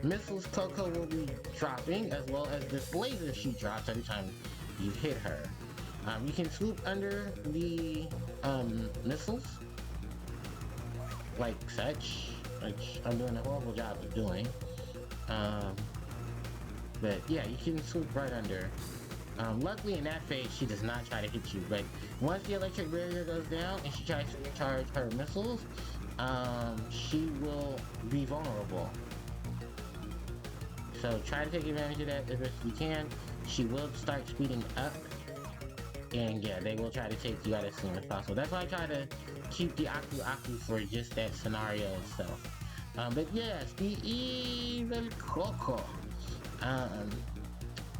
missiles Coco will be dropping, as well as this laser she drops every time you hit her. You can swoop under the missiles like such, which I'm doing a horrible job of doing. But yeah, you can swoop right under. Luckily in that phase, she does not try to hit you, but once the electric barrier goes down and she tries to recharge her missiles, she will be vulnerable. So try to take advantage of that as best you can. She will start speeding up, and yeah, they will try to take you out as soon as possible. That's why I try to keep the Aku for just that scenario itself. But yes, the evil Coco.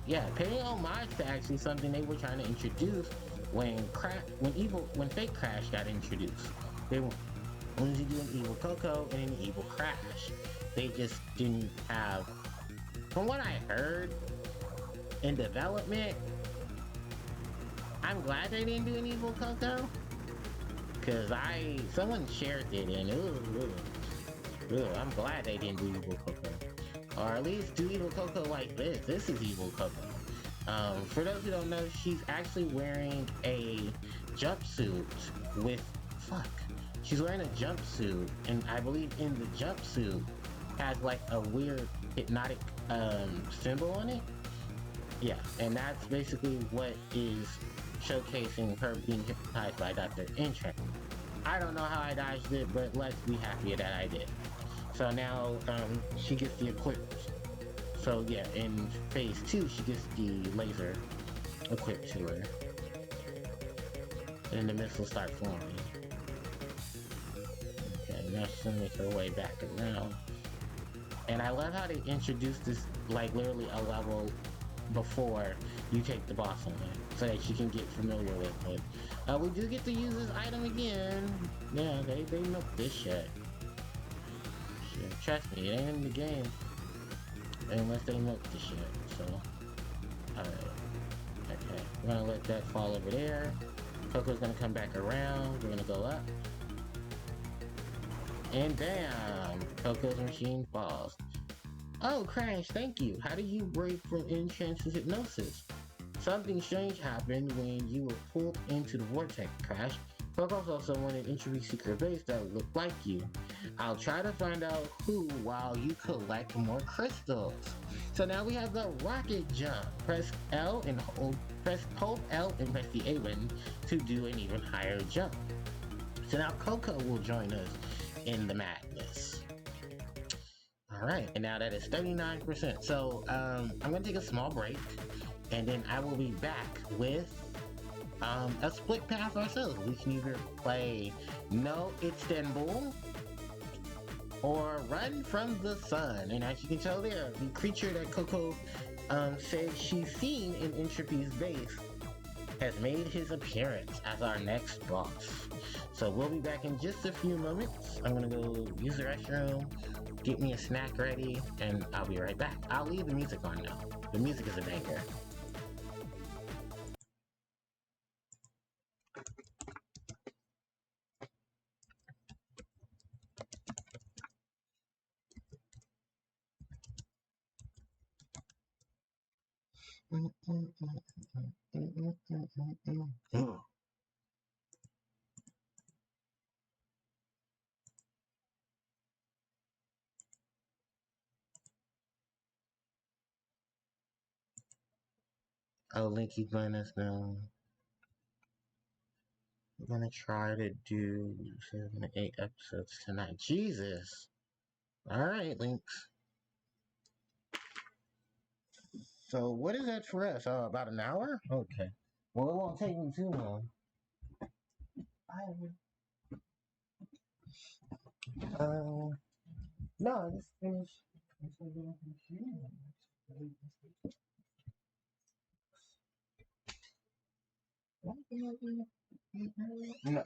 Yeah, paying homage to actually something they were trying to introduce when Fake Crash got introduced. They wanted to do an evil Coco and an evil Crash. They just didn't have, from what I heard in development, I'm glad they didn't do an evil Coco, cause someone shared it and I'm glad they didn't do evil Coco. Or at least do evil Coco like this. This is evil Coco. For those who don't know, she's actually wearing a jumpsuit with, she's wearing a jumpsuit, and I believe in the jumpsuit has like a weird hypnotic symbol on it. Yeah, and that's basically what is showcasing her being hypnotized by Dr. Trance. I don't know how I dodged it, but let's be happy that I did. So now she gets the equipped. So yeah, in phase 2, she gets the laser equipped to her. And the missiles start flying. Okay, now she's gonna make her way back around. And I love how they introduced this, like literally a level before you take the boss on it, so that you can get familiar with it. We do get to use this item again. Yeah, they milked this shit. Trust me, it ain't in the game unless they milk the shit. So, alright. Okay, we're gonna let that fall over there. Coco's gonna come back around. We're gonna go up. And bam! Coco's machine falls. Oh, Crash, thank you. How did you break from Entrance's hypnosis? Something strange happened when you were pulled into the vortex, Crash. Coco saw someone in Entropy's secret base that looked like you. I'll try to find out who while you collect more crystals. So now we have the rocket jump. Press L and hold L and press the A button to do an even higher jump. So now Coco will join us in the madness. Alright, and now that is 39%. So I'm gonna take a small break, and then I will be back with a split path ourselves. We can either play No Istanbul or Run from the Sun. And as you can tell there, the creature that Coco said she's seen in Entropy's base has made his appearance as our next boss. So we'll be back in just a few moments. I'm gonna go use the restroom, get me a snack ready, and I'll be right back. I'll leave the music on now. The music is a banger. Oh, Linky's letting us know. I'm gonna try to do 7 to 8 episodes tonight. Jesus. Alright, Links. So what is that for us? About an hour? Okay. Well, it won't take me too long. Uh, no, I just finished. No.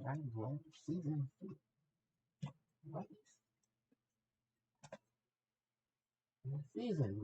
I'm going season 3. What is season?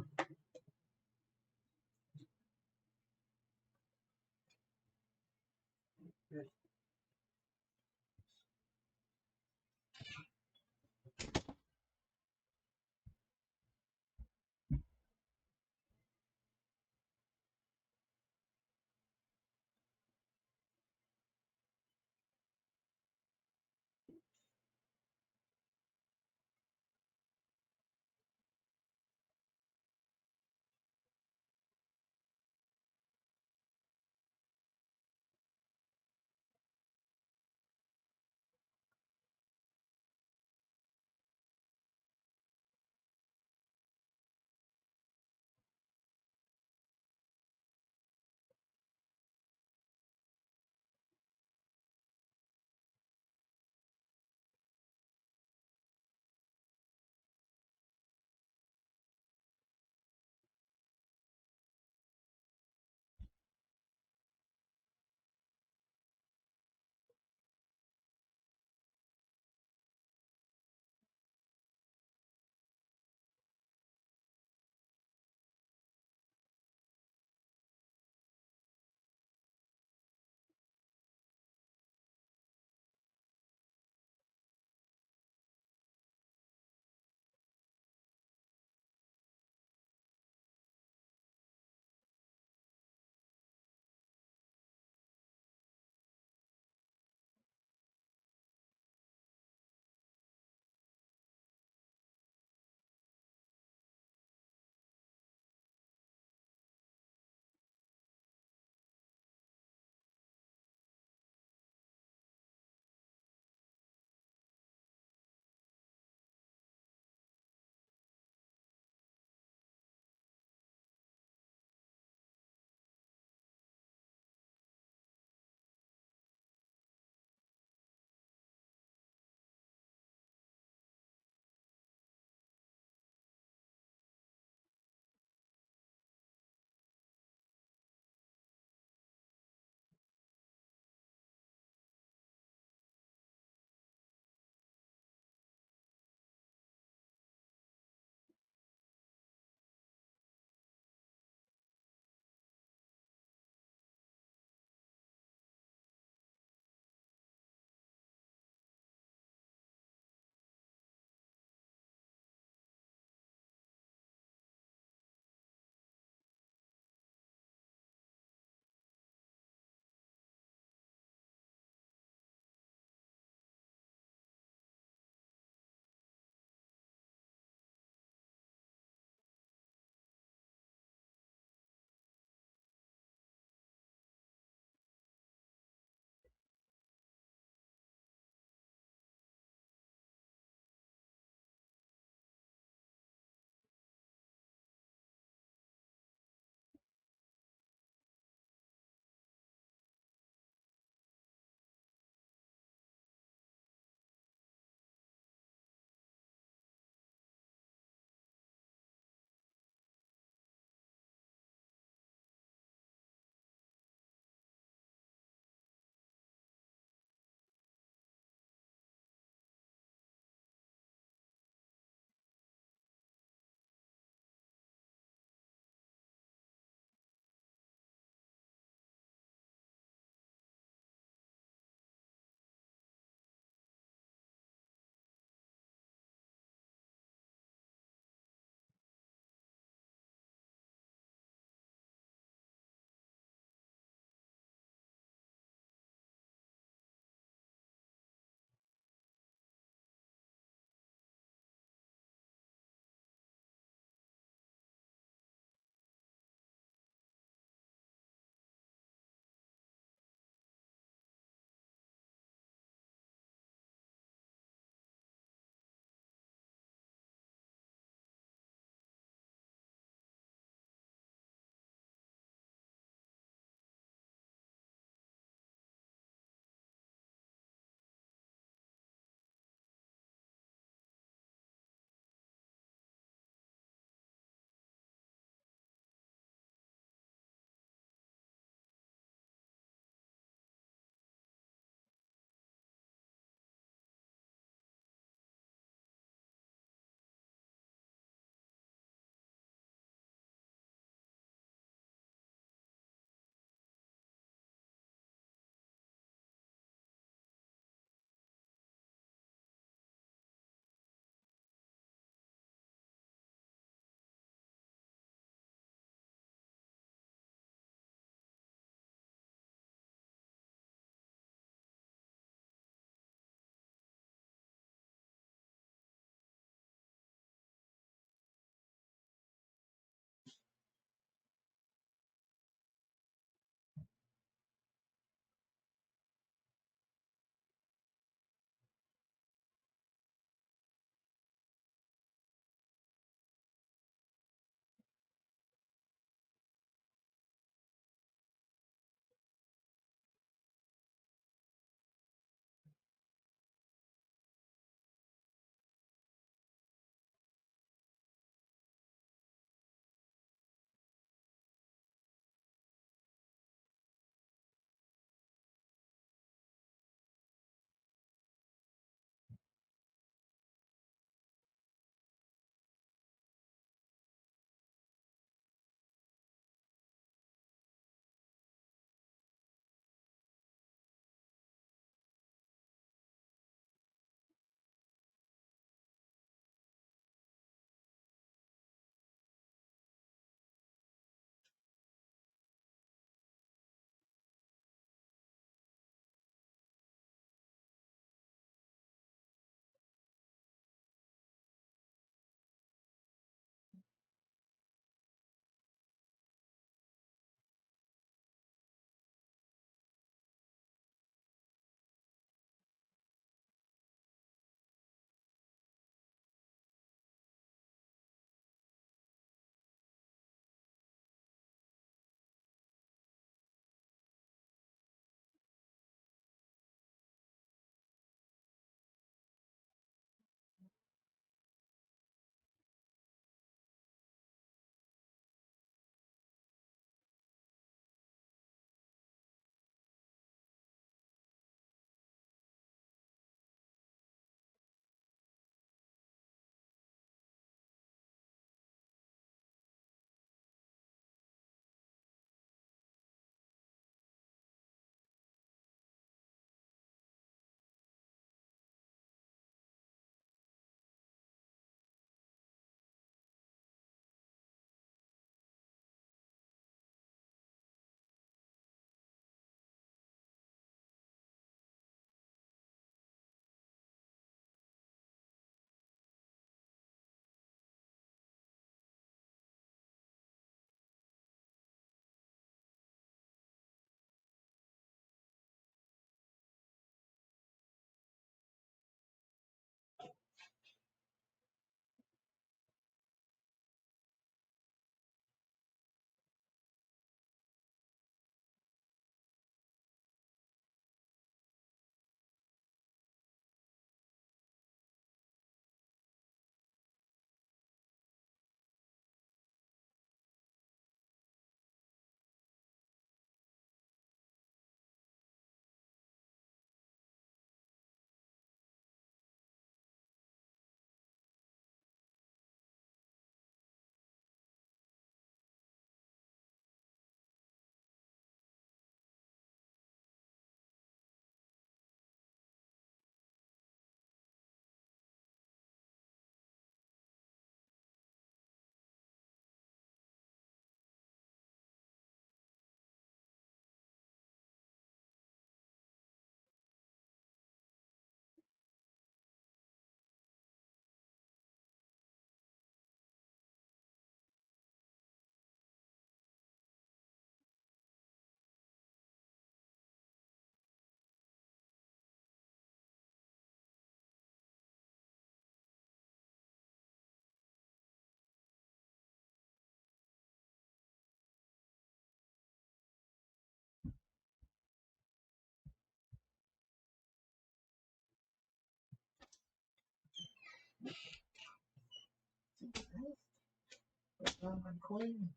Queen.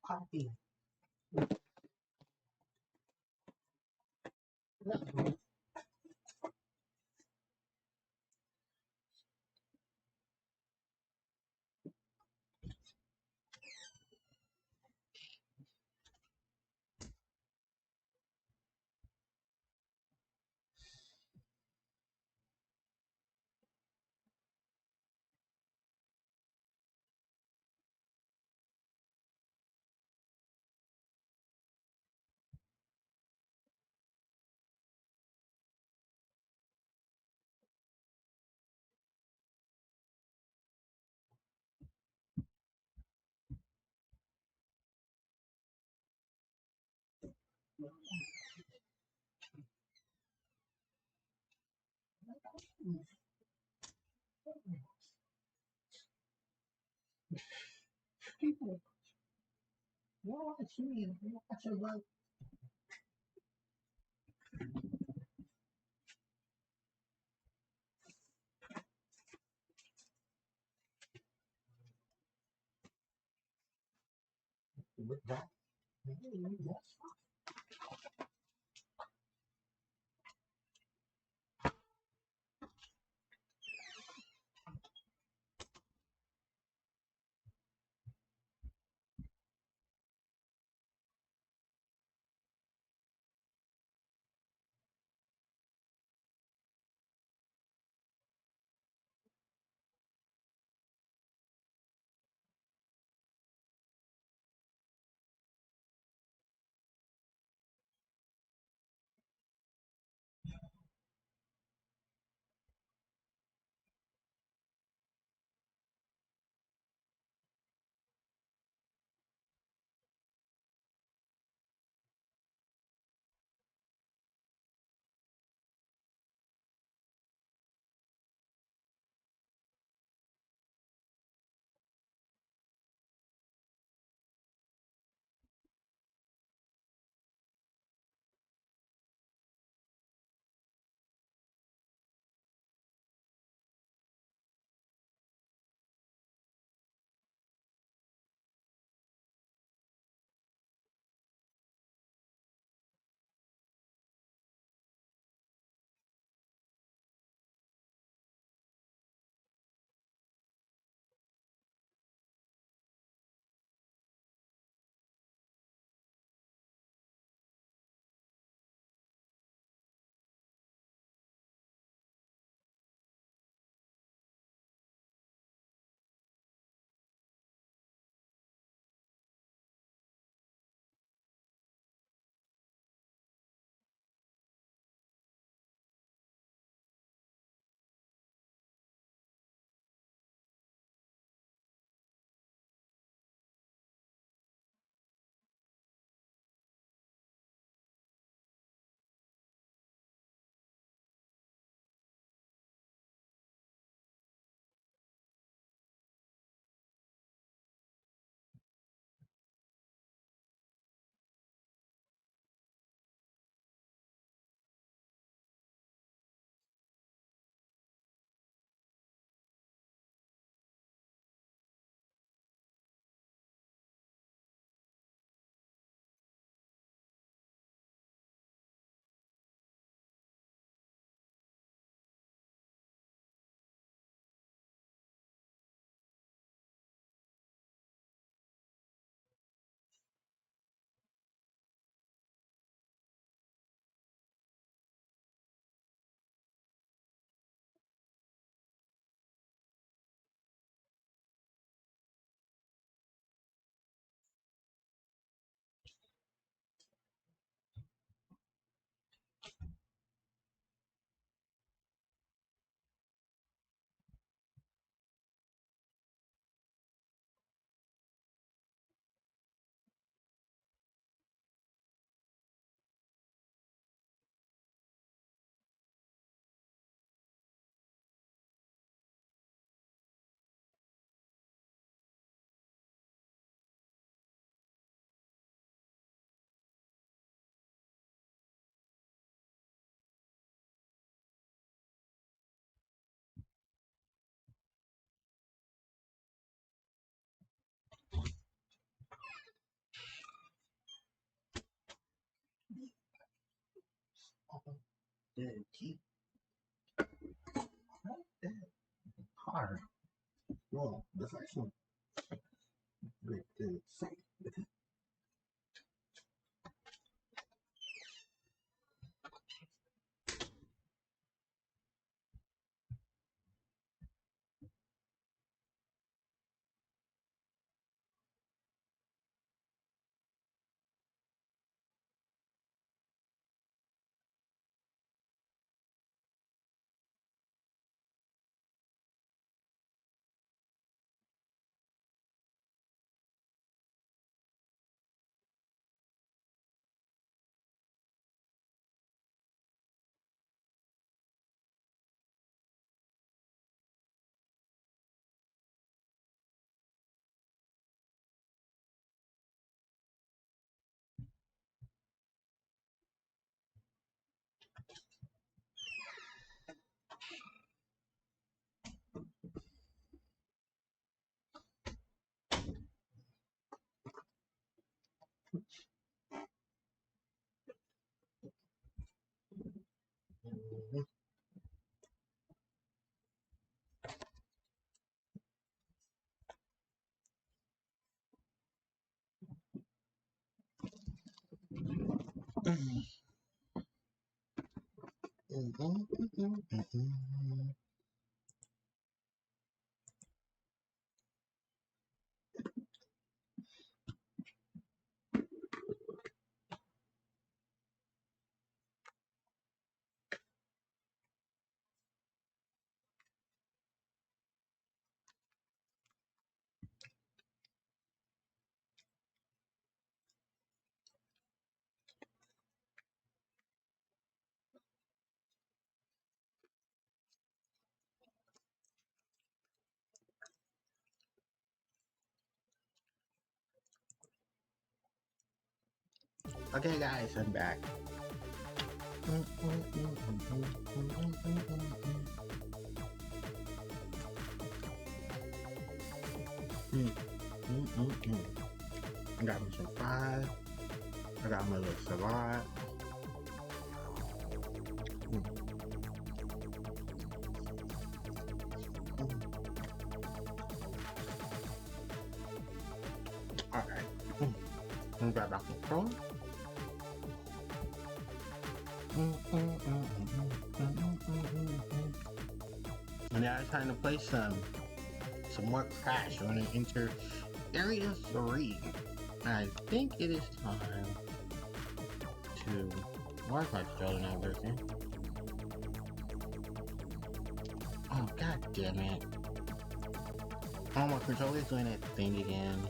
Harpie. People, watch me. Watch your work. With that. Dead key. Hard. Well, that's actually good. Okay, guys, I'm back. I got me some fries. I got my little salad. Alright. Let me grab back the phone. And now it's time to play some more Crash. We're gonna enter Area 3. I think it is time to... Why is my controller not working? Oh, god damn it. Oh, my controller's doing that thing again.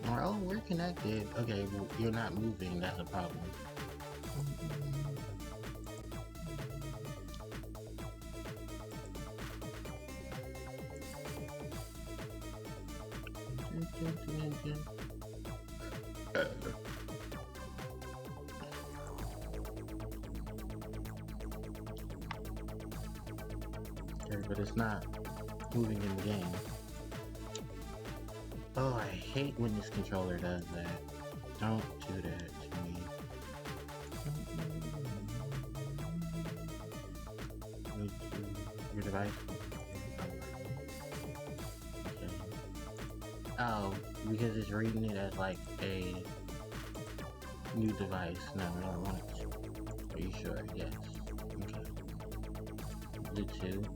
Oh, we're connected. Okay, well, you're not moving, that's a problem. Okay, but it's not moving in the game. Oh, I hate when this controller does that. Don't do that to me. Go to your device. Okay. Oh, because it's reading it as like a new device. No, I don't want it. Are you sure? Yes. Okay. Bluetooth.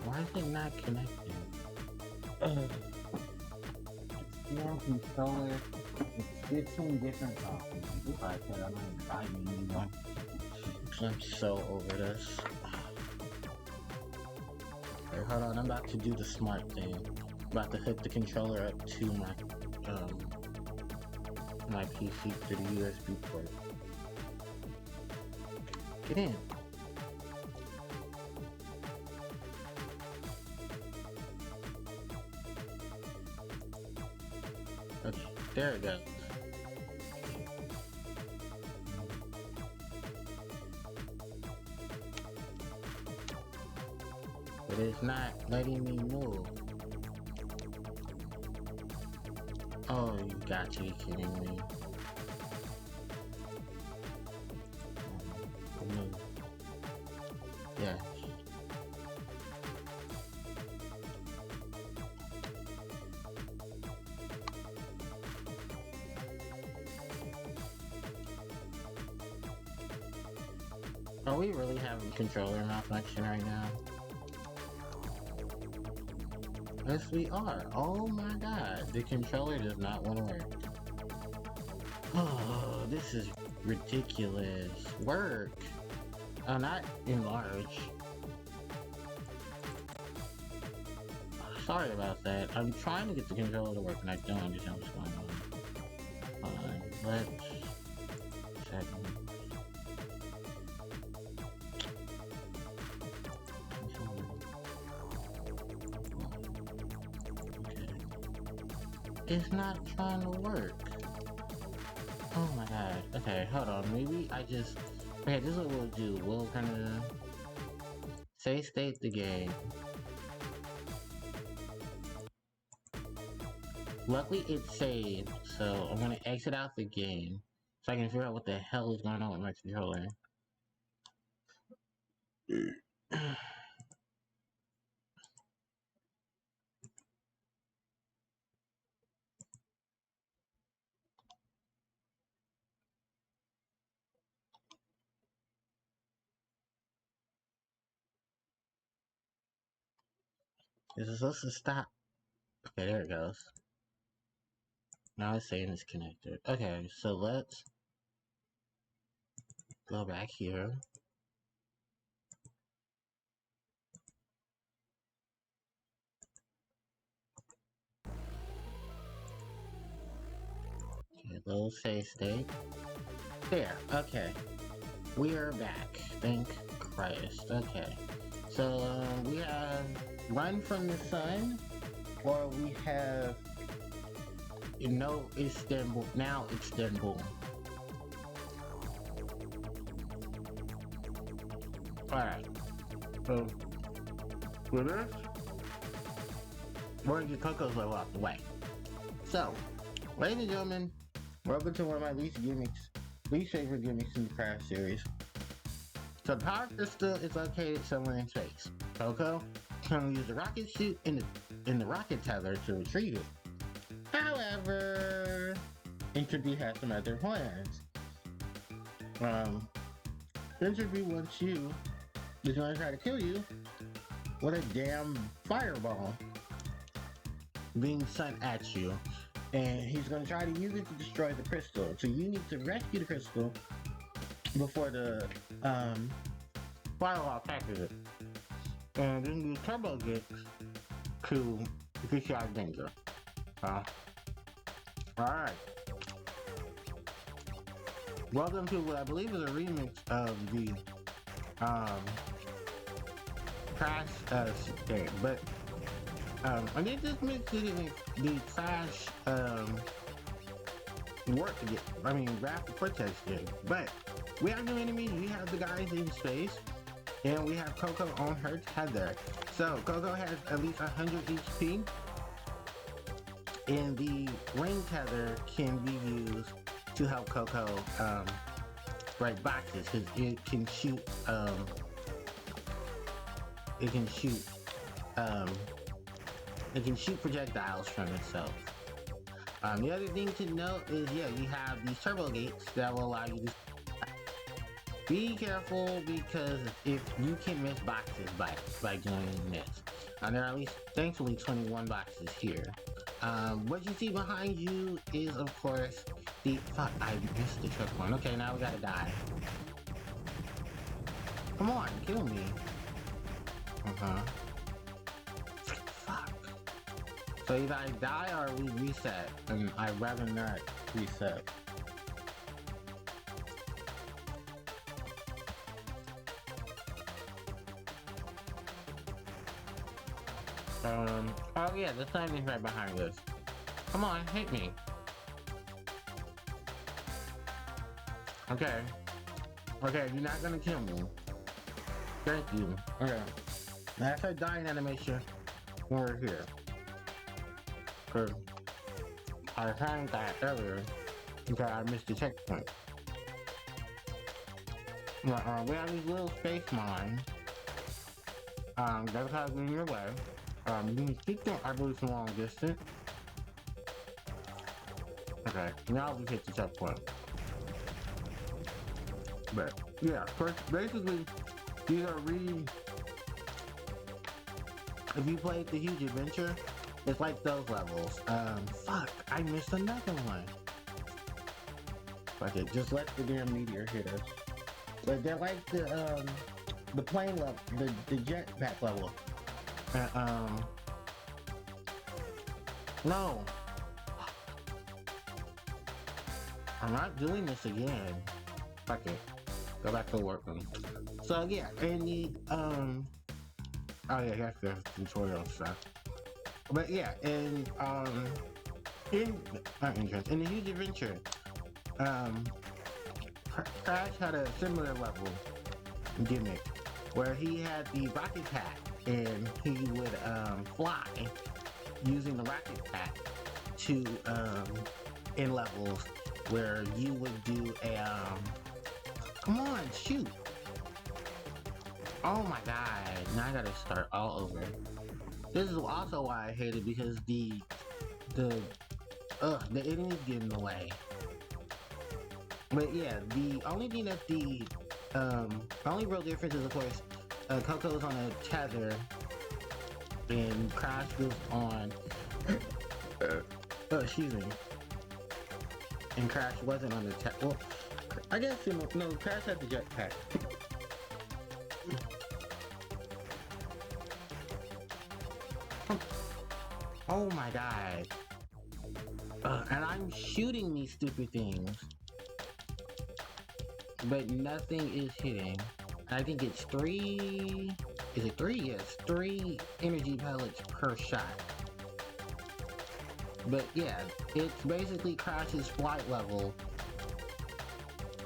Why is it not connecting? Small controller. It's 15 different options. If I said I'm not buying anymore. I'm so over this. Okay, hold on, I'm about to do the smart thing. I'm about to hook the controller up to my PC through the USB port. Get in. Okay, there it goes. But it's not letting me move. Oh, you got to be kidding me. No. Yeah. Are we really having controller malfunction right now? Yes, we are. Oh my god, the controller does not want to work. Oh, this is ridiculous. Work. Oh, not enlarge. Sorry about that. I'm trying to get the controller to work and I don't understand what's going on. Let's... Second. It's not trying to work. Oh my god. Okay, hold on. Maybe I just... Okay, this is what we'll do. We'll kind of... state the game. Luckily it's saved, so I'm gonna exit out the game so I can figure out what the hell is going on with my controller. Is it supposed to stop? Okay, there it goes. Now it's saying it's connected. Okay, so let's go back here. Okay, little save state. There, okay. We are back. Thank Christ. Okay. So, we have Run from the Sun, or we have No Istanbul. Now Istanbul. Alright. So, for this, we're gonna get Coco's level out the way. So, ladies and gentlemen, welcome to one of my least favorite gimmicks in the Crash series. So the power crystal is located somewhere in space. Coco can use the rocket chute in the rocket tether to retrieve it. However, Entropy has some other plans. Entropy wants you, is going to try to kill you with a damn fireball being sent at you. And he's going to try to use it to destroy the crystal. So you need to rescue the crystal before the firewall catches it. And then use turbo gets to get you out of danger. Alright. Welcome to what I believe is a remix of the Crash game. But I think this makes the Crash graphic cortex game. But we have new enemies, we have the guys in space, and we have Coco on her tether. So Coco has at least 100 HP, and the ring tether can be used to help Coco break boxes, because it can shoot projectiles from itself. The other thing to note is, yeah, you have these turbo gates that will allow you to be careful, because if you can miss boxes by doing this. There are at least, thankfully, 21 boxes here. What you see behind you is, of course, the... Fuck, I missed the checkpoint. Okay, now we gotta die. Come on, kill me. Fuck. So either I die or we reset, and I'd rather not reset. Oh yeah, the sign is right behind us. Come on, hit me. Okay. Okay, you're not gonna kill me. Thank you. Okay. That's our dying animation when we're here. Good. I found that earlier because I missed the checkpoint. But, we have these little space mines. That's how it's in your way. You can keep them, I believe, from long distance. Okay, now we hit the checkpoint. But, yeah, first, basically, these are if you played the Huge Adventure, it's like those levels. Fuck, I missed another one. Fuck it, just let the damn meteor hit us. But they're like the plane level, the jetpack level. No. I'm not doing this again. Fuck it. Go back to the workroom. So yeah, and the oh yeah, that's the tutorial stuff. But yeah, and in the Huge Adventure, Crash had a similar level gimmick where he had the rocket pack and he would fly using the rocket pack to in levels where you would do a come on, shoot. Oh my god, now I gotta start all over. This is also why I hate it, because the enemies get in the way. But yeah, the only thing that the only real difference is, of course, Coco's on a tether and Crash was on excuse me, and Crash wasn't on the tether. Well, I guess, no, Crash had the jetpack. Oh my god. And I'm shooting these stupid things, but nothing is hitting. I think it's 3... Is it 3? Yes, 3 energy pellets per shot. But yeah, it's basically Crash's flight level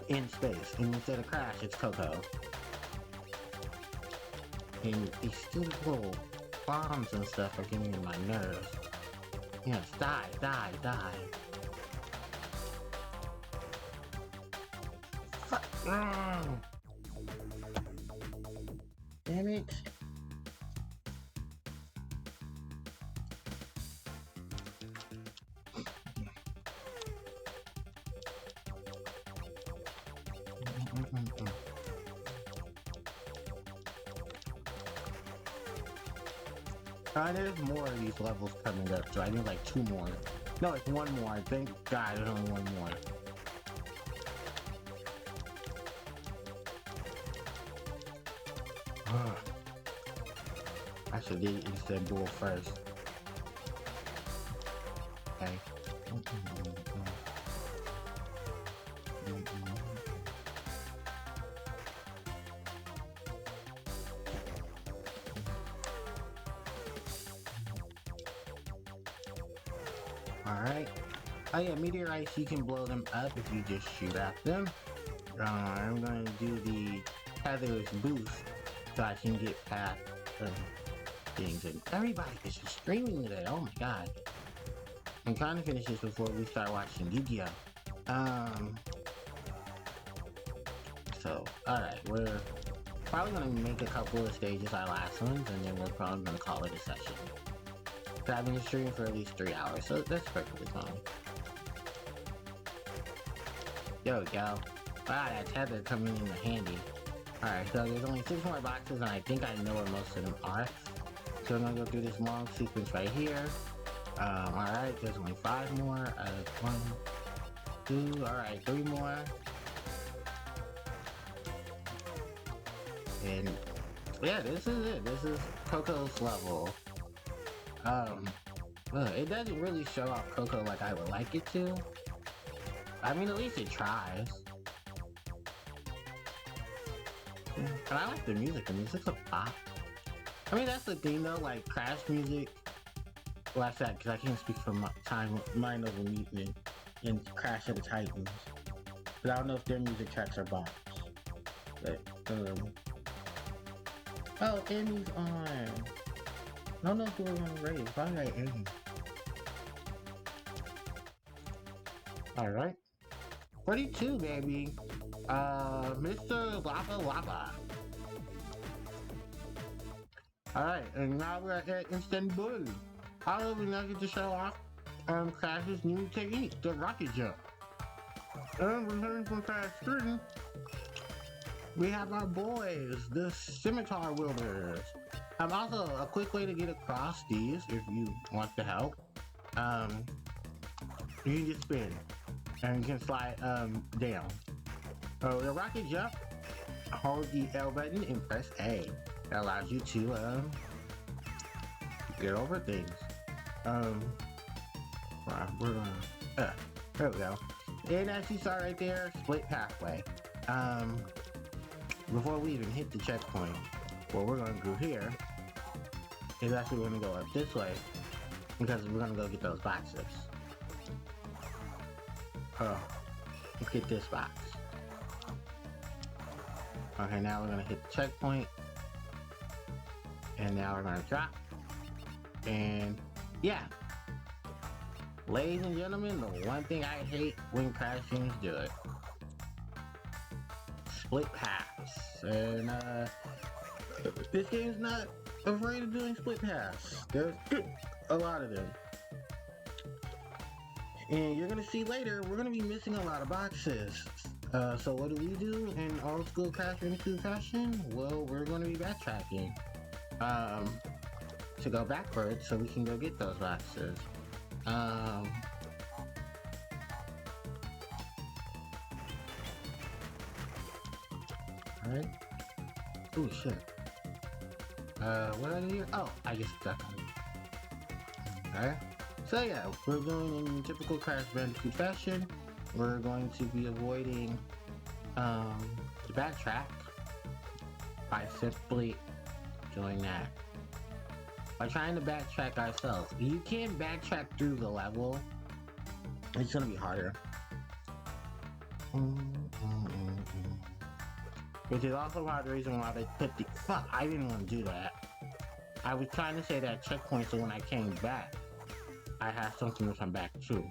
in space. And instead of Crash, it's Coco. And these stupid little bombs and stuff are getting in my nerves. Yes, die, die, die. Damn it. There's more of these levels coming up, so I need like 2 more. No, it's 1 more. Thank God there's only 1 more. I should eat instead of bull first. Okay. Alright. Oh yeah, meteorites, you can blow them up if you just shoot at them. I'm going to do the Heather's boost so I can get past things. And everybody is just streaming today, oh my god. I'm trying to finish this before we start watching Yu-Gi-Oh! So, alright, we're probably going to make a couple of stages our last ones, and then we're probably going to call it a session. I've been streaming for at least 3 hours, so that's perfectly fine. There we go. Wow, that tether coming in handy. Alright, so there's only 6 more boxes, and I think I know where most of them are. So we're gonna go through this long sequence right here. Alright, there's only 5 more. 1, 2, alright, 3 more. And yeah, this is it. This is Coco's level. It doesn't really show off Coco like I would like it to. I mean, at least it tries. And I like the music. The music's a pop. I mean, that's the thing though, like Crash music. Well, that's that, because I can't speak from Mind Over Mutant and Crash of the Titans. But I don't know if their music tracks are bombs. But, oh, Amy's on. I don't know who we're gonna raise. Probably like Amy. Alright. 42, baby. Mr. Lava Lava. Alright, and now we're at Istanbul. I'll be lucky to show off Crash's new technique, the rocket jump. And returning from Crash 3, we have our boys, the scimitar wielders. Also, a quick way to get across these, if you want to help, you can just spin, and you can slide down. The rocket jump, hold the L button and press A. That allows you to get over things. We're gonna, there we go. And as you saw right there, split pathway. Before we even hit the checkpoint, what we're gonna do here is actually we're gonna go up this way because we're gonna go get those boxes. Let's get this box. Okay, now we're gonna hit the checkpoint. And now we're gonna drop. And yeah. Ladies and gentlemen, the one thing I hate when Crash games do it. Split paths. And this game's not afraid of doing split paths. There's a lot of them. And you're gonna see later, we're gonna be missing a lot of boxes. So what do we do in old school Crash Bandicoot fashion? Well, we're gonna be backtracking. To go backwards so we can go get those boxes. Alright. Oh shit. What did I do here? Oh, I just stuck on it. Okay. So yeah, we're going in typical Crash Bandicoot fashion. We're going to be avoiding the backtrack by simply doing that. By trying to backtrack ourselves. You can't backtrack through the level. It's gonna be harder. Which is also part of the reason why they put the... Fuck, I didn't want to do that. I was trying to say that checkpoint so when I came back, I had something to come back to.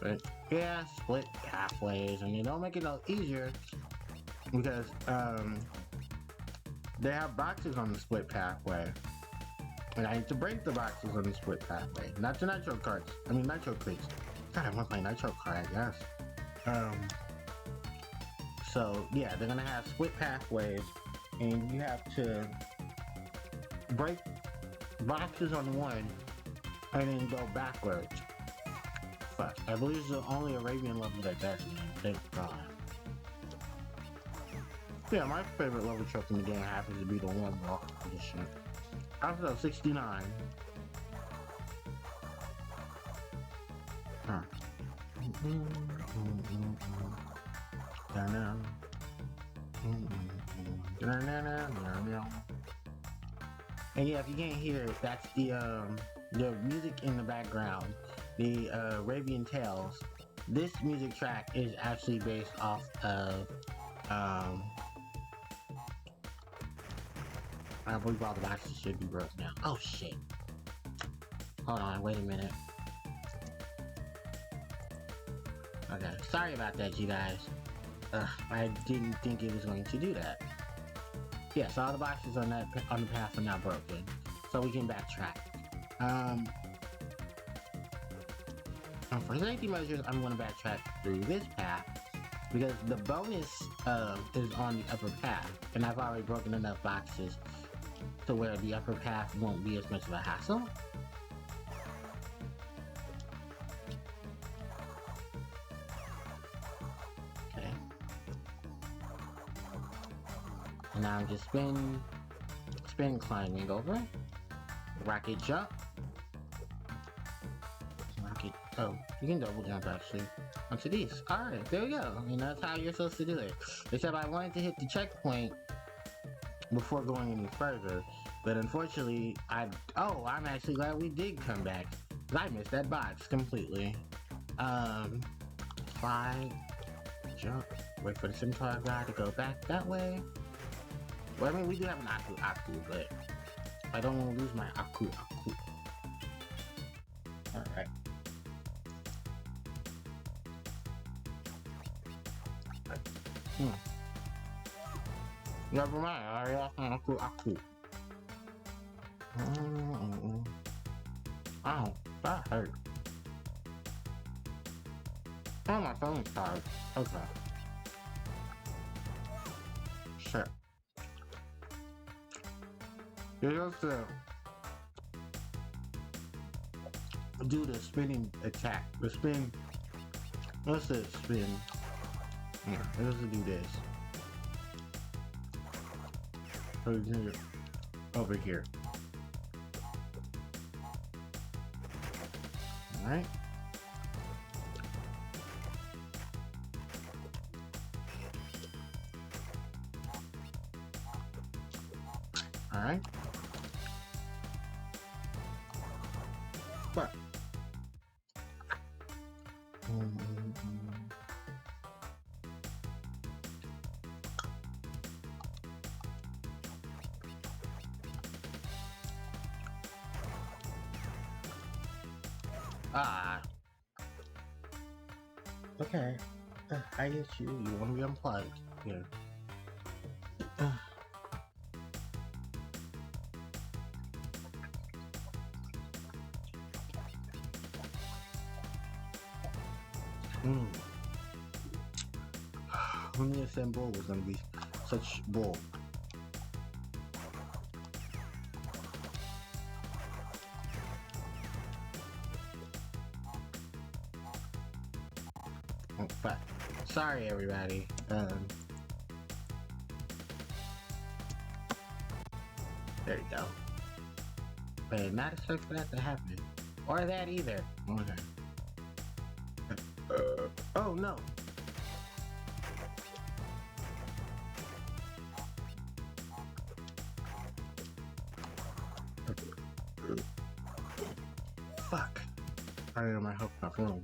But yeah, split pathways, and they don't make it no easier because they have boxes on the split pathway, and I need to break the boxes on the split pathway, not the nitro carts. I mean nitro crates. God, I want my nitro card, I guess. So yeah, they're gonna have split pathways, and you have to break boxes on one, and then go backwards. Fuck, I believe it's the only Arabian level that does it. Thank God. Yeah, my favorite level truck in the game happens to be the one walk edition. Episode 69. Huh. And yeah, if you can't hear it, that's the music in the background. The Arabian Tales. This music track is actually based off of I believe all the boxes should be broken now. Oh shit. Hold on, wait a minute. Okay, sorry about that, you guys. I didn't think it was going to do that. Yes, all the boxes on the path are now broken, so we can backtrack. For safety measures, I'm going to backtrack through this path because the bonus is on the upper path, and I've already broken enough boxes to where the upper path won't be as much of a hassle. Okay. And now I'm just spin climbing over. Rocket jump. Rocket, oh, you can double jump actually onto these. Alright, there we go. And that's how you're supposed to do it. Except I wanted to hit the checkpoint before going any further, but unfortunately I'm actually glad we did come back, because I missed that box completely. Slide, jump, wait for the scimitar guy to go back that way. Well, I mean, we do have an Aku, but I don't want to lose my Aku. Alright. Never mind, I already lost my aku. Ow, that hurt. Oh, my phone's tired. Okay. Shit. You're supposed to do the spinning attack. The spin. What's the spin? Yeah, you're supposed to do this. Over here. Alright. Alright. But okay. I get you. You want to be unplugged. Yeah. Who knew Sam Bull was gonna be such bull? Oh, fuck. Sorry, everybody. There you go. But not expect for that to happen. Or that either. Okay. Oh no. Fuck. I don't know my help my phone.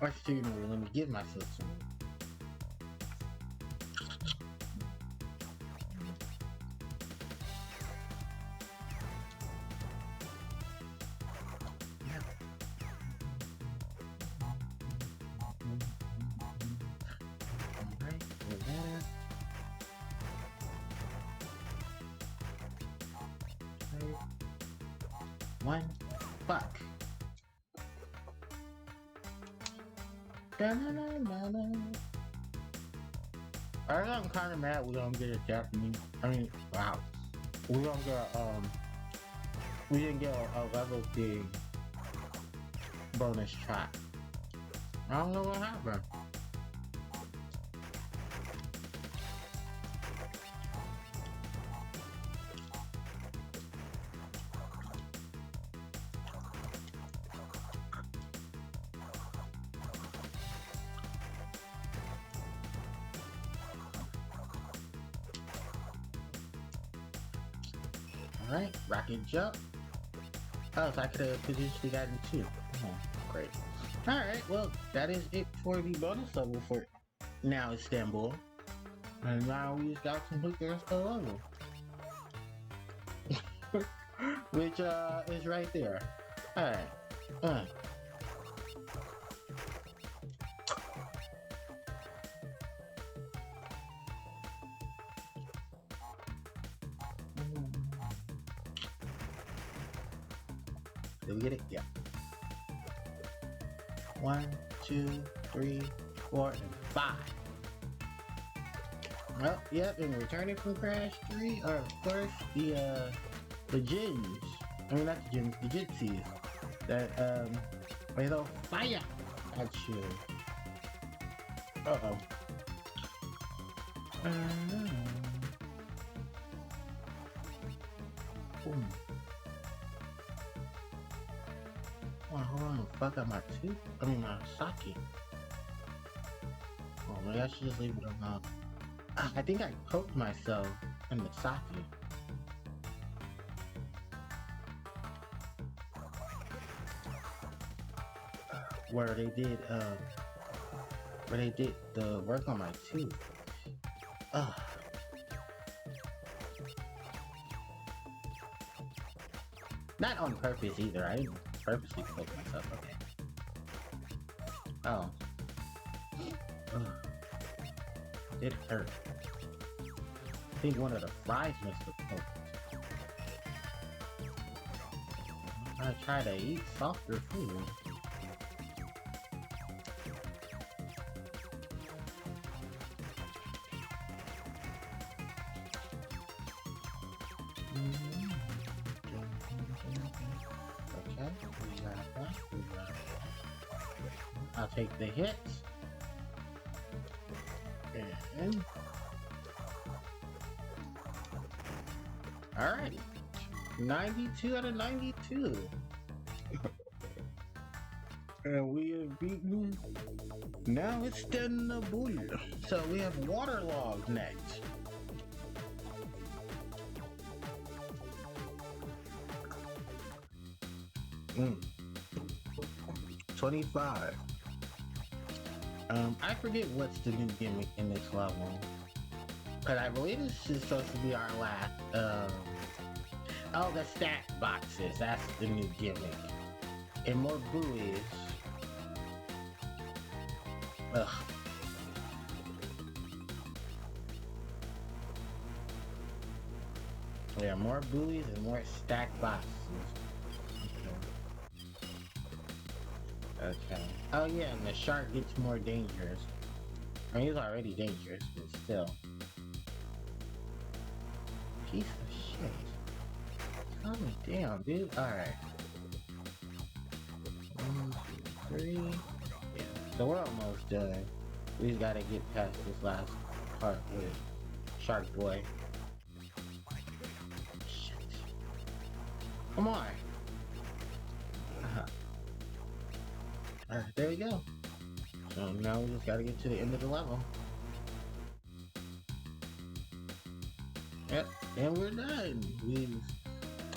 Actually, let me give myself some. One. Fuck. I'm kind of mad we don't get a Japanese. I mean, wow. We don't get we didn't get a level 3 bonus track. I don't know what happened. Alright, rocket jump. Oh, so I could have potentially gotten 2. Oh, great. Alright, well, that is it for the bonus level for now Istanbul. And now we just got to complete the rest of the level. Which is right there. Alright. Did we get it? Yeah. 1, 2, 3, 4, and 5. Well, yep, and returning from Crash 3 are, of course, the gens. I mean, not the gens, the Jitsies. That, they throw fire at you. Uh-oh. Boom. Oh, hold on, fuck up my tooth. I mean, my socket. Oh, maybe I should just leave it alone. I think I poked myself in the socket. Where they did the work on my tooth. Ugh. Not on purpose either. I didn't purposely poke myself. Okay. Oh. Ugh. It hurt. I think one of the fries must have hurt. I try to eat softer food. Okay, we got that. I'll take the hit. And alright. 92 out of 92. And we have beaten. Now it's Bull. So we have Waterlogged next. Mm. 25. I forget what's the new gimmick in this level. But I believe this is supposed to be our last. Oh, the stat boxes. That's the new gimmick. And more buoys. Ugh. Yeah, more buoys and more stacked boxes. Okay. Oh yeah, and the shark gets more dangerous. I mean, he's already dangerous, but still. Piece of shit. Calm me down, dude. Alright. 1, 2, 3. Yeah. So we're almost done. We just gotta get past this last part with Shark Boy. Shit. Come on. Alright, there we go. So now we just gotta get to the end of the level. Yep, and we're done.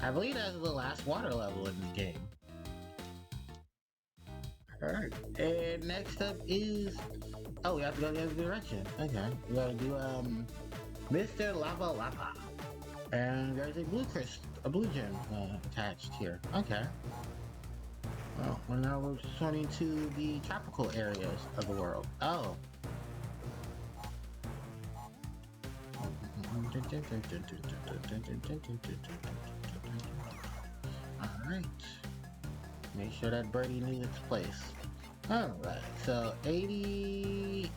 I believe that's the last water level in this game. Alright, and next up is... Oh, we have to go the other direction. Okay, we gotta do, Mr. Lava Lava. And there's a blue gem attached here. Okay. Well, we're now returning to the tropical areas of the world. Oh. Alright. Make sure that birdie knew its place. Alright, so 89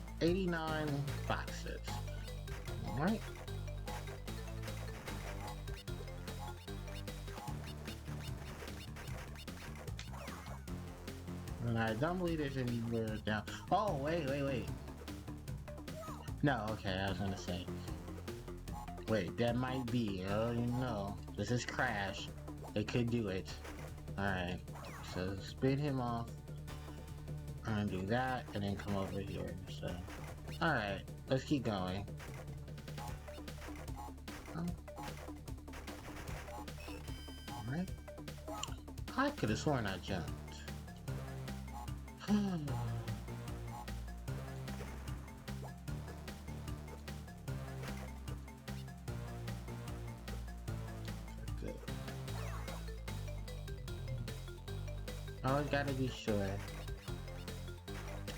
boxes. Alright. And I don't believe there's anywhere down. Oh, wait. No, okay, I was gonna say. Wait, that might be. Oh, you know. This is Crash. They could do it. Alright. So spin him off. And do that, and then come over here. So, alright. Let's keep going. Alright. I could have sworn I jumped. Good. I always gotta be sure.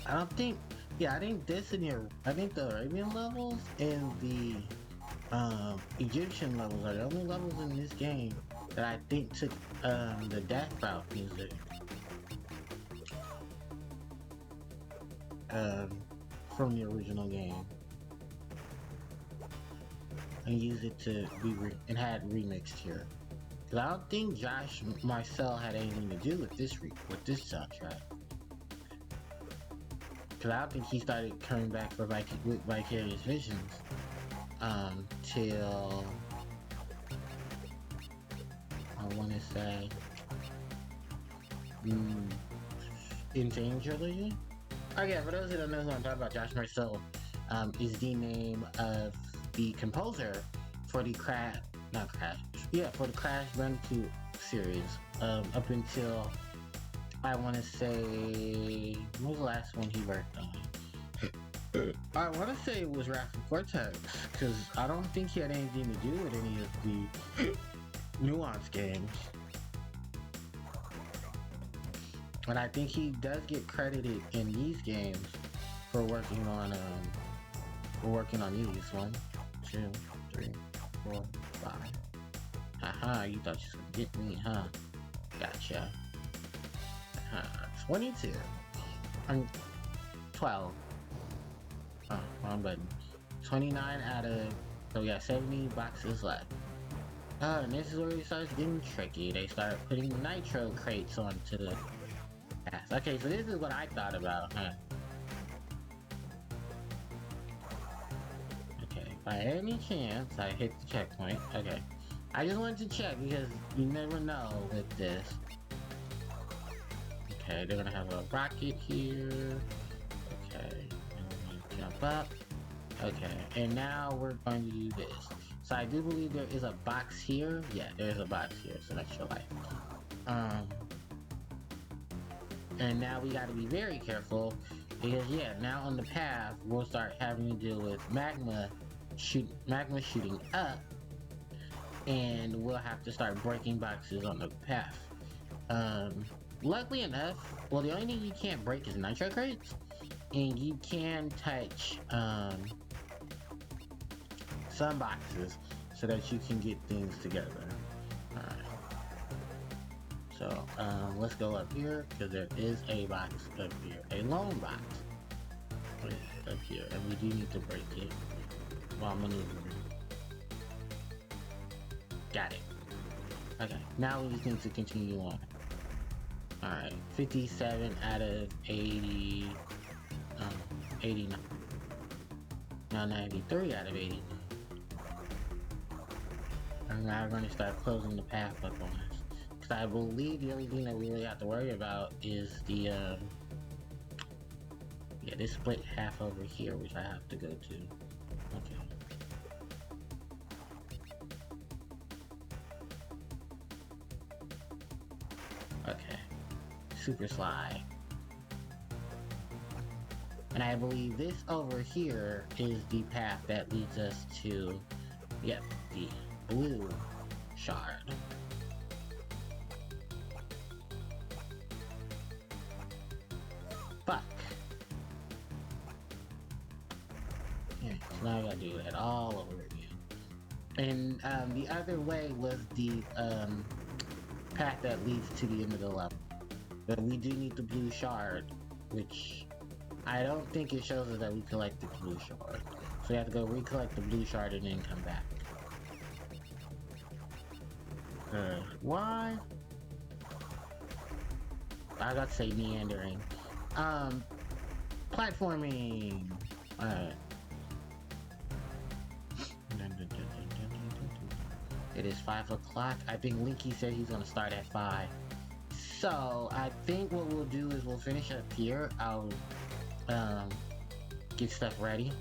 I don't think, yeah, I think this in your, I think the Arabian levels and the Egyptian levels are the only levels in this game that I think took the death route music. From the original game, and use it to be and had remixed here. Cause I don't think Josh Marcel had anything to do with this soundtrack. Cause I don't think he started coming back for Vicarious Visions till I want to say into Angel Legion. Oh yeah, for those who don't know who I'm talking about, Josh Marcel is the name of the composer for the Crash Bandicoot series. Up until I want to say, what was the last one he worked on? I want to say it was Wrath of Cortex, because I don't think he had anything to do with any of the Nuance games. And I think he does get credited in these games we're working on these. 1, 2, 3, 4, 5. Haha, you thought you was gonna get me, huh? Gotcha. 22. 12. Oh, wrong button. 29 out of, so we got 70 boxes left. And this is where it starts getting tricky. They start putting nitro crates onto the path. Okay, so this is what I thought about, huh? Okay, by any chance, I hit the checkpoint. Okay. I just wanted to check because you never know with this. Okay, they're gonna have a rocket here. Okay, and we're gonna jump up. Okay, and now we're going to do this. So I do believe there is a box here. Yeah, there's a box here, so that's your life. And now we gotta be very careful because yeah, now on the path we'll start having to deal with magma shooting up, and we'll have to start breaking boxes on the path. Luckily enough, well, the only thing you can't break is nitro crates, and you can touch some boxes so that you can get things together. Alright. So, let's go up here, because there is a box up here. A lone box. Up here, and we do need to break it while maneuvering. Got it. Okay, now we just need to continue on. Alright, 57 out of 80, 89. Now 93 out of 89. And now we're going to start closing the path up on us. Because I believe the only thing that we really have to worry about is the, yeah, this split half over here, which I have to go to. Okay. Okay. Super slide. And I believe this over here is the path that leads us to, yep, the blue shard. Fuck. Yeah, so now I gotta do that all over again. And the other way was the path that leads to the end of the level. But we do need the blue shard, which I don't think it shows us that we collected the blue shard. So we have to go recollect the blue shard and then come back. Why? I got to say meandering. Platforming. Alright. It is 5 o'clock. I think Linky said he's gonna start at 5. So I think what we'll do is we'll finish up here. I'll get stuff ready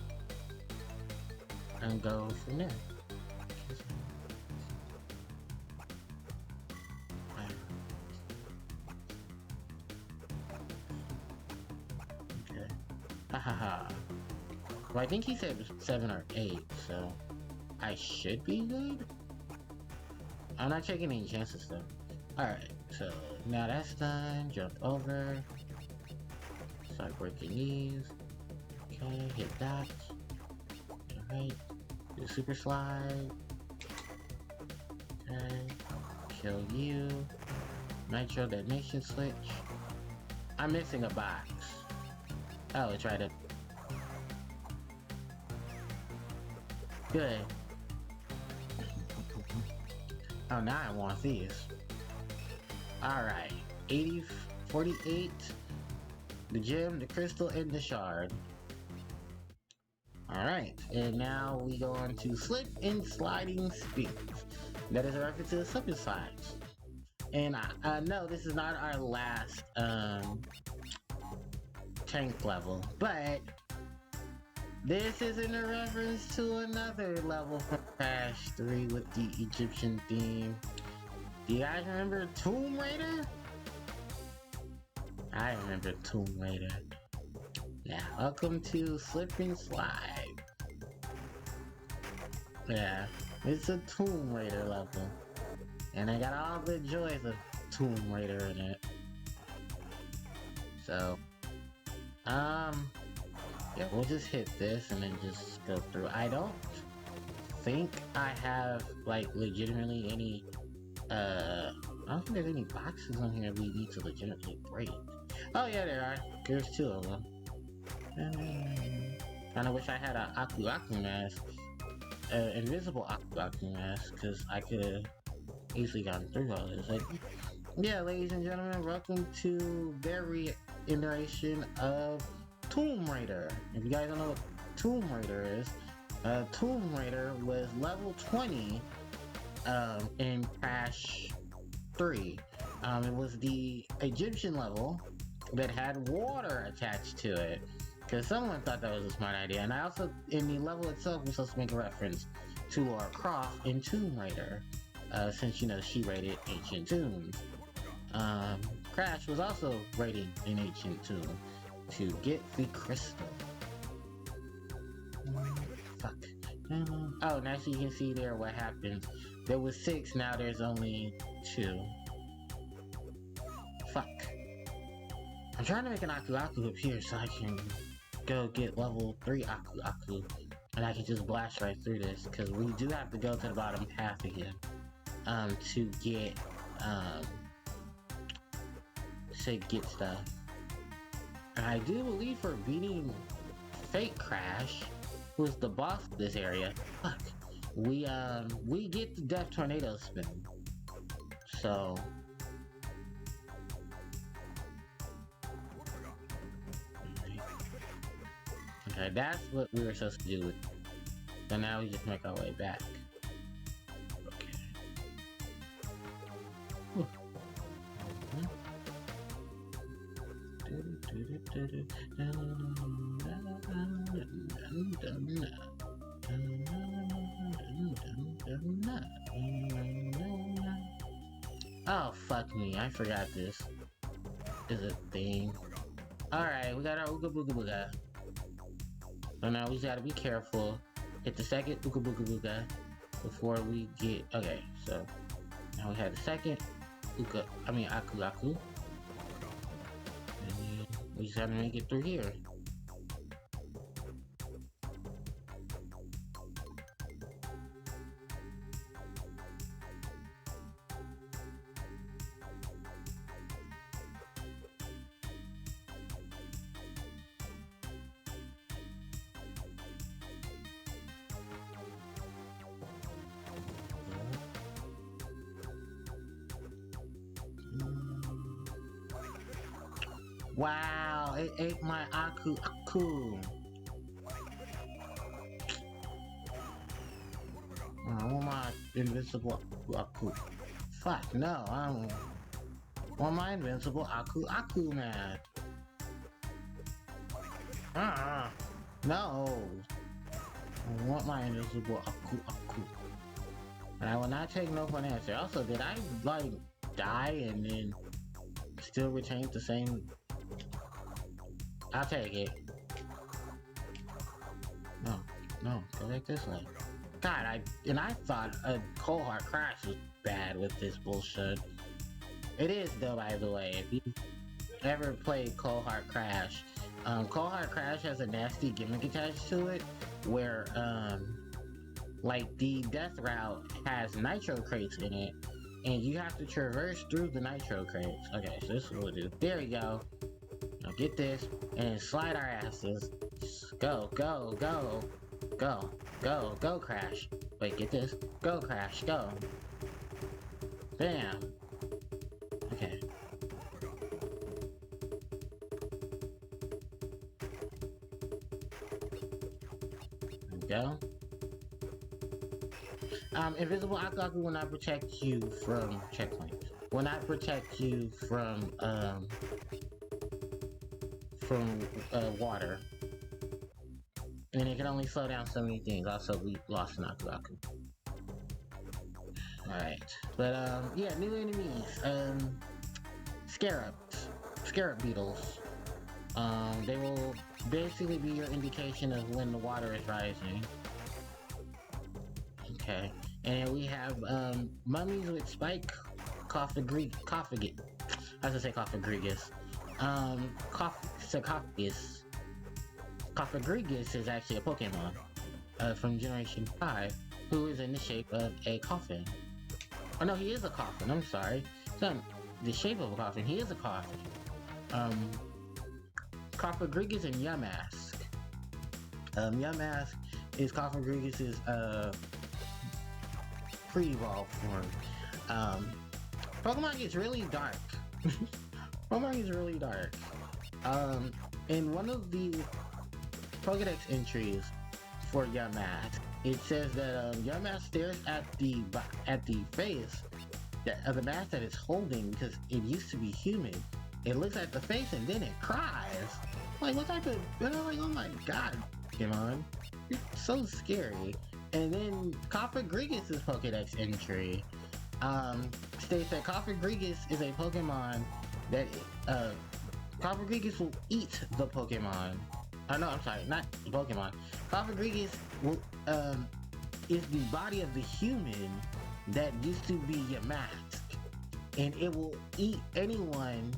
and go from there. Okay. Hahaha. Well, I think he said 7 or 8, so I should be good. I'm not checking any chances though. Alright, so now that's done. Jump over. Start breaking these. Okay, hit that. Alright. Do super slide. Okay. Kill you. Nitro detonation switch. I'm missing a box. Oh, it's right up. Good. Oh, now I want these. Alright. 48. The gem, the crystal, and the shard. Alright. And now we go on to slip and sliding speeds. That is a reference to the slip and slides. And no, this is not our last tank level, but this is in a reference to another level from Crash 3 with the Egyptian theme. Do you guys remember Tomb Raider? I remember Tomb Raider. Yeah, welcome to Slip and Slide. Yeah, it's a Tomb Raider level. And I got all the joys of Tomb Raider in it. So, Yeah, we'll just hit this and then just go through. I don't think I have, like, legitimately any, I don't think there's any boxes on here we need to legitimately break. Oh yeah, there are. There's 2 of them. Kinda wish I had an Aku Aku mask. Invisible Aku Aku mask, because I could've easily gotten through all this. Like, yeah, ladies and gentlemen, welcome to their reiteration of Tomb Raider. If you guys don't know what Tomb Raider is, Tomb Raider was level 20 in Crash 3. It was the Egyptian level that had water attached to it, because someone thought that was a smart idea. And I also, in the level itself, was supposed to make a reference to Lara Croft in Tomb Raider, since, you know, she raided ancient tombs. Crash was also raiding an ancient tomb to get the crystal. Fuck. Oh, now so you can see there what happens. There was 6, now there's only 2. Fuck. I'm trying to make an Aku Aku appear so I can go get level 3 Aku Aku. And I can just blast right through this, because we do have to go to the bottom path again. To get stuff. And I do believe for beating Fake Crash, who is the boss of this area, fuck, we get the Death Tornado spin. So okay, that's what we were supposed to do. So now we just make our way back. Okay. Oh, fuck me, I forgot this is a thing. Alright, we got our Ooga Booga Booga. So now we just gotta be careful. Hit the second Ooga Booga Booga before we get... Okay, so now we have the second Aku Aku. And we just gotta make it through here. Wow, it ate my Aku Aku. I want my invincible Aku Aku. Fuck, no, I don't want my invincible Aku Aku, man. No. I want my invincible Aku Aku. And I will not take no for an answer. Also, did I, like, die and then still retain the same... I'll take it. No, go back this way. God, I thought a Cold Hard Crash was bad with this bullshit. It is though, by the way. If you ever played Cold Hard Crash, Cold Hard Crash has a nasty gimmick attached to it, where like the death route has nitro crates in it, and you have to traverse through the nitro crates. Okay, so this is what we'll do. There we go. Now get this, and slide our asses. Go, go, go. Go, go, go, Crash. Wait, get this. Go, Crash, go. Bam. Okay. There we go. Invisible Aku Aku will not protect you from checkpoints. Will not protect you from water. And it can only slow down so many things. Also, we lost an Aku Aku. Alright. But, yeah, new enemies. Scarabs. Scarab beetles. They will basically be your indication of when the water is rising. Okay. And we have, mummies with spike sarcophagus. Sarcophagus. Cofagrigus is actually a Pokemon from Generation 5 who is in the shape of a coffin. Oh no, he is a coffin, I'm sorry. It's not the shape of a coffin, he is a coffin. Cofagrigus and Yamask. Yamask is Cofagrigus' pre-evolved form. Pokemon gets really dark. Pokemon gets really dark. In one of the Pokedex entries for Yamask, it says that Yamask stares at the face of the mask that it's holding because it used to be human. It looks at the face and then it cries. Like, what type of... like, oh my god, Pokemon. You're so scary. And then Cofagrigus' Pokedex entry states that Cofagrigus is a Pokemon that Cofagrigus will eat the Pokemon. Oh no, I'm sorry, not the Pokemon. Cofagrigus will is the body of the human that used to be Yamask, and it will eat anyone.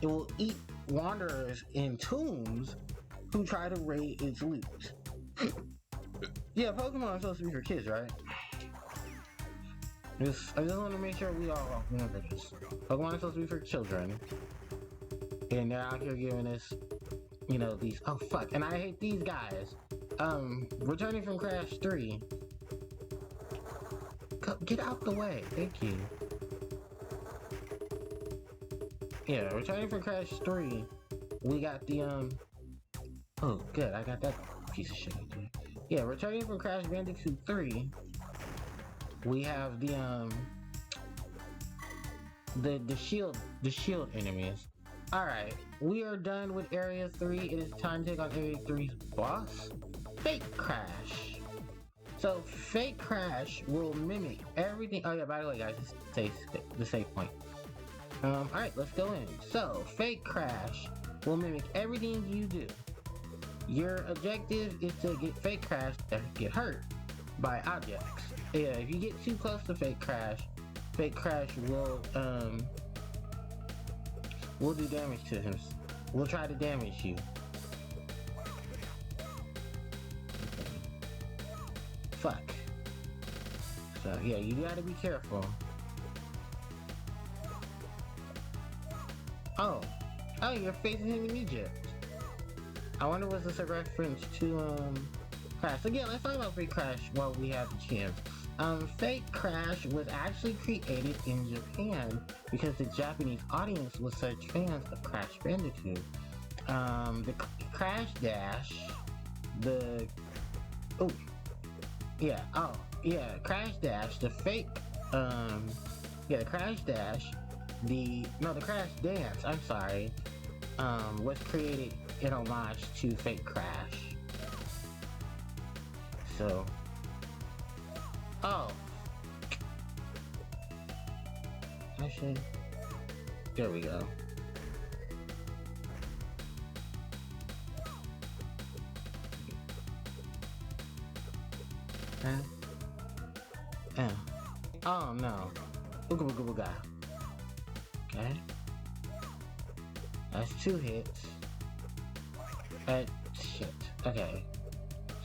It will eat wanderers in tombs who try to raid its loot. Yeah, Pokemon are supposed to be for kids, right? I just want to make sure we all remember this. Pokemon is supposed to be for children. And they're out here giving us, you know, these... Oh, fuck. And I hate these guys. Returning from Crash 3. Get out the way. Thank you. Yeah, returning from Crash 3. We got the, Oh, good. I got that piece of shit right there. Yeah, returning from Crash Bandicoot 3. We have the shield enemies. Alright, we are done with Area 3. It is time to take on Area 3's boss, Fake Crash. So, Fake Crash will mimic everything. Oh yeah, by the way guys, the save point. Alright, let's go in. So, Fake Crash will mimic everything you do. Your objective is to get Fake Crash to get hurt by objects. Yeah, if you get too close to Fake Crash will do damage to him. We'll try to damage you. Okay. Fuck. So yeah, you gotta be careful. Oh, you're facing him in Egypt. I wonder was this a reference to Crash. Again, let's talk about Fake Crash while we have the chance. Fake Crash was actually created in Japan because the Japanese audience was such fans of Crash Bandicoot. The Crash Dash, Crash Dash, the fake, the Crash Dash, the Crash Dance, I'm sorry, was created in homage to Fake Crash. So, actually, there we go. Oh no. Ooga booga booga. Okay. That's 2 hits. Shit. Okay.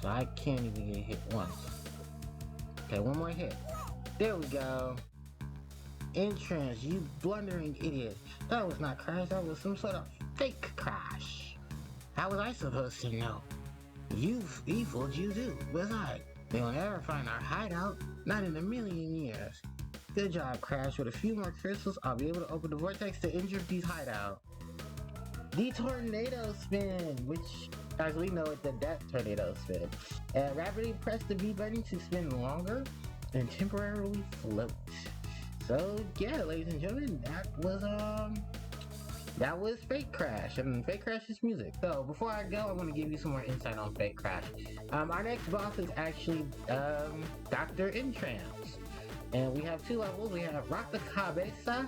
So I can't even get hit once. Okay, 1 more hit. There we go. In Trance, you blundering idiot. That was not Crash, that was some sort of fake Crash. How was I supposed to know? He fooled you too. Besides, they will never find our hideout. Not in a million years. Good job, Crash. With a few more crystals, I'll be able to open the vortex to Injury's hideout. The Tornado Spin, which, as we know, it's the Death Tornado Spin. Rapidly press the B button to spin longer and temporarily float. So yeah, ladies and gentlemen, that was Fake Crash and Fake Crash's music. So before I go, I want to give you some more insight on Fake Crash. Our next boss is actually Dr. in Trance, and we have 2 levels. We have Rock the Cabeza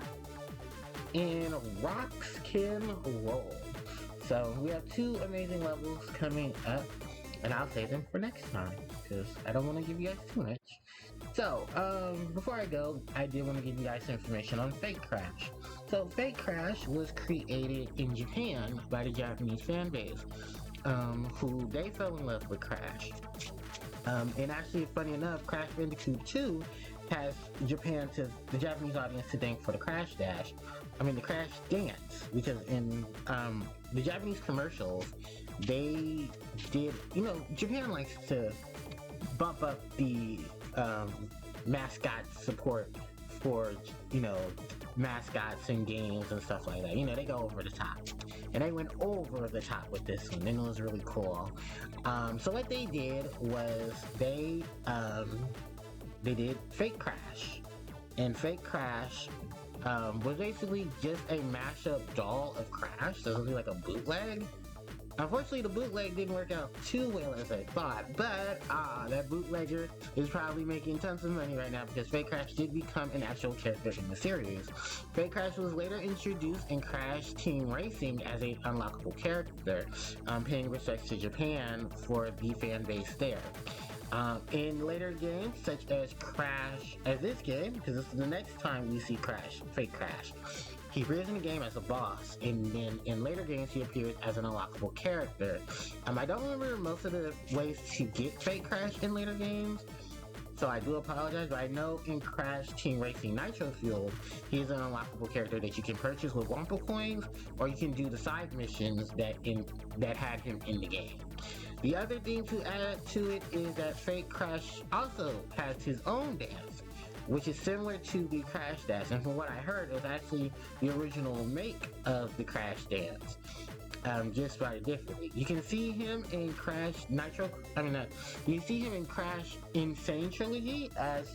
and Rock's Can Roll. So we have 2 amazing levels coming up, and I'll save them for next time because I don't want to give you guys too much. So, before I go, I did want to give you guys some information on Fake Crash. So Fake Crash was created in Japan by the Japanese fan base, who they fell in love with Crash. And actually, funny enough, Crash Bandicoot 2 has the Japanese audience to thank for the Crash Dash. The Crash Dance, because in the Japanese commercials, they did, Japan likes to bump up the mascot support for, mascots and games and stuff like that. They go over the top. And they went over the top with this one, and it was really cool. So what they did was they did Fake Crash. And Fake Crash was basically just a mashup doll of Crash. So it was like a bootleg. Unfortunately, the bootleg didn't work out too well as I thought, but that bootlegger is probably making tons of money right now because Fake Crash did become an actual character in the series. Fake Crash was later introduced in Crash Team Racing as an unlockable character, paying respects to Japan for the fan base there. In later games, such as this game, because this is the next time we see Fake Crash, he appears in the game as a boss, and then in later games he appears as an unlockable character. I don't remember most of the ways to get Fake Crash in later games, so I do apologize, but I know in Crash Team Racing Nitro Fuel, he is an unlockable character that you can purchase with Wumpa coins, or you can do the side missions that had him in the game. The other thing to add to it is that Fake Crash also has his own dance, which is similar to the Crash Dash, and from what I heard, it was actually the original make of the Crash Dance, just started differently. You can see him in Crash you see him in Crash Insane Trilogy, as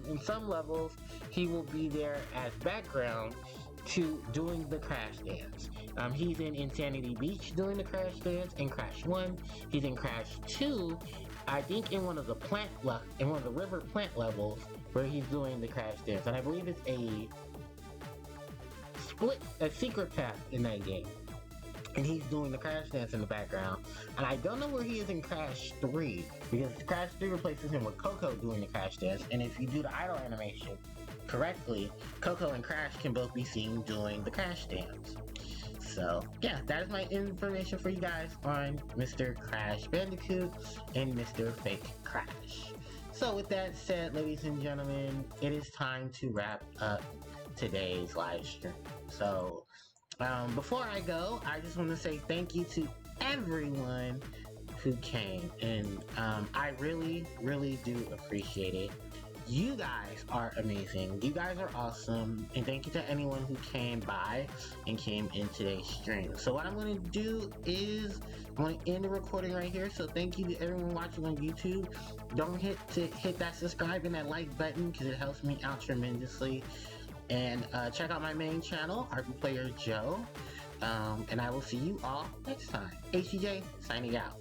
in some levels, he will be there as background to doing the Crash Dance. He's in Insanity Beach doing the Crash Dance in Crash 1. He's in Crash 2, I think in one of the river plant levels, where he's doing the Crash Dance. And I believe it's a secret path in that game. And he's doing the Crash Dance in the background. And I don't know where he is in Crash 3, because Crash 3 replaces him with Coco doing the Crash Dance. And if you do the idle animation correctly, Coco and Crash can both be seen doing the Crash Dance. So, yeah, that is my information for you guys on Mr. Crash Bandicoot and Mr. Fake Crash. So, with that said, ladies and gentlemen, it is time to wrap up today's live stream. So, before I go, I just want to say thank you to everyone who came, and I really, really do appreciate it. You guys are amazing. You guys are awesome. And thank you to anyone who came by and came in today's stream. So what I'm going to do is I'm going to end the recording right here. So thank you to everyone watching on YouTube. Don't hit that subscribe and that like button, because it helps me out tremendously. And check out my main channel, Harpie Player Joe. And I will see you all next time. HCJ signing out.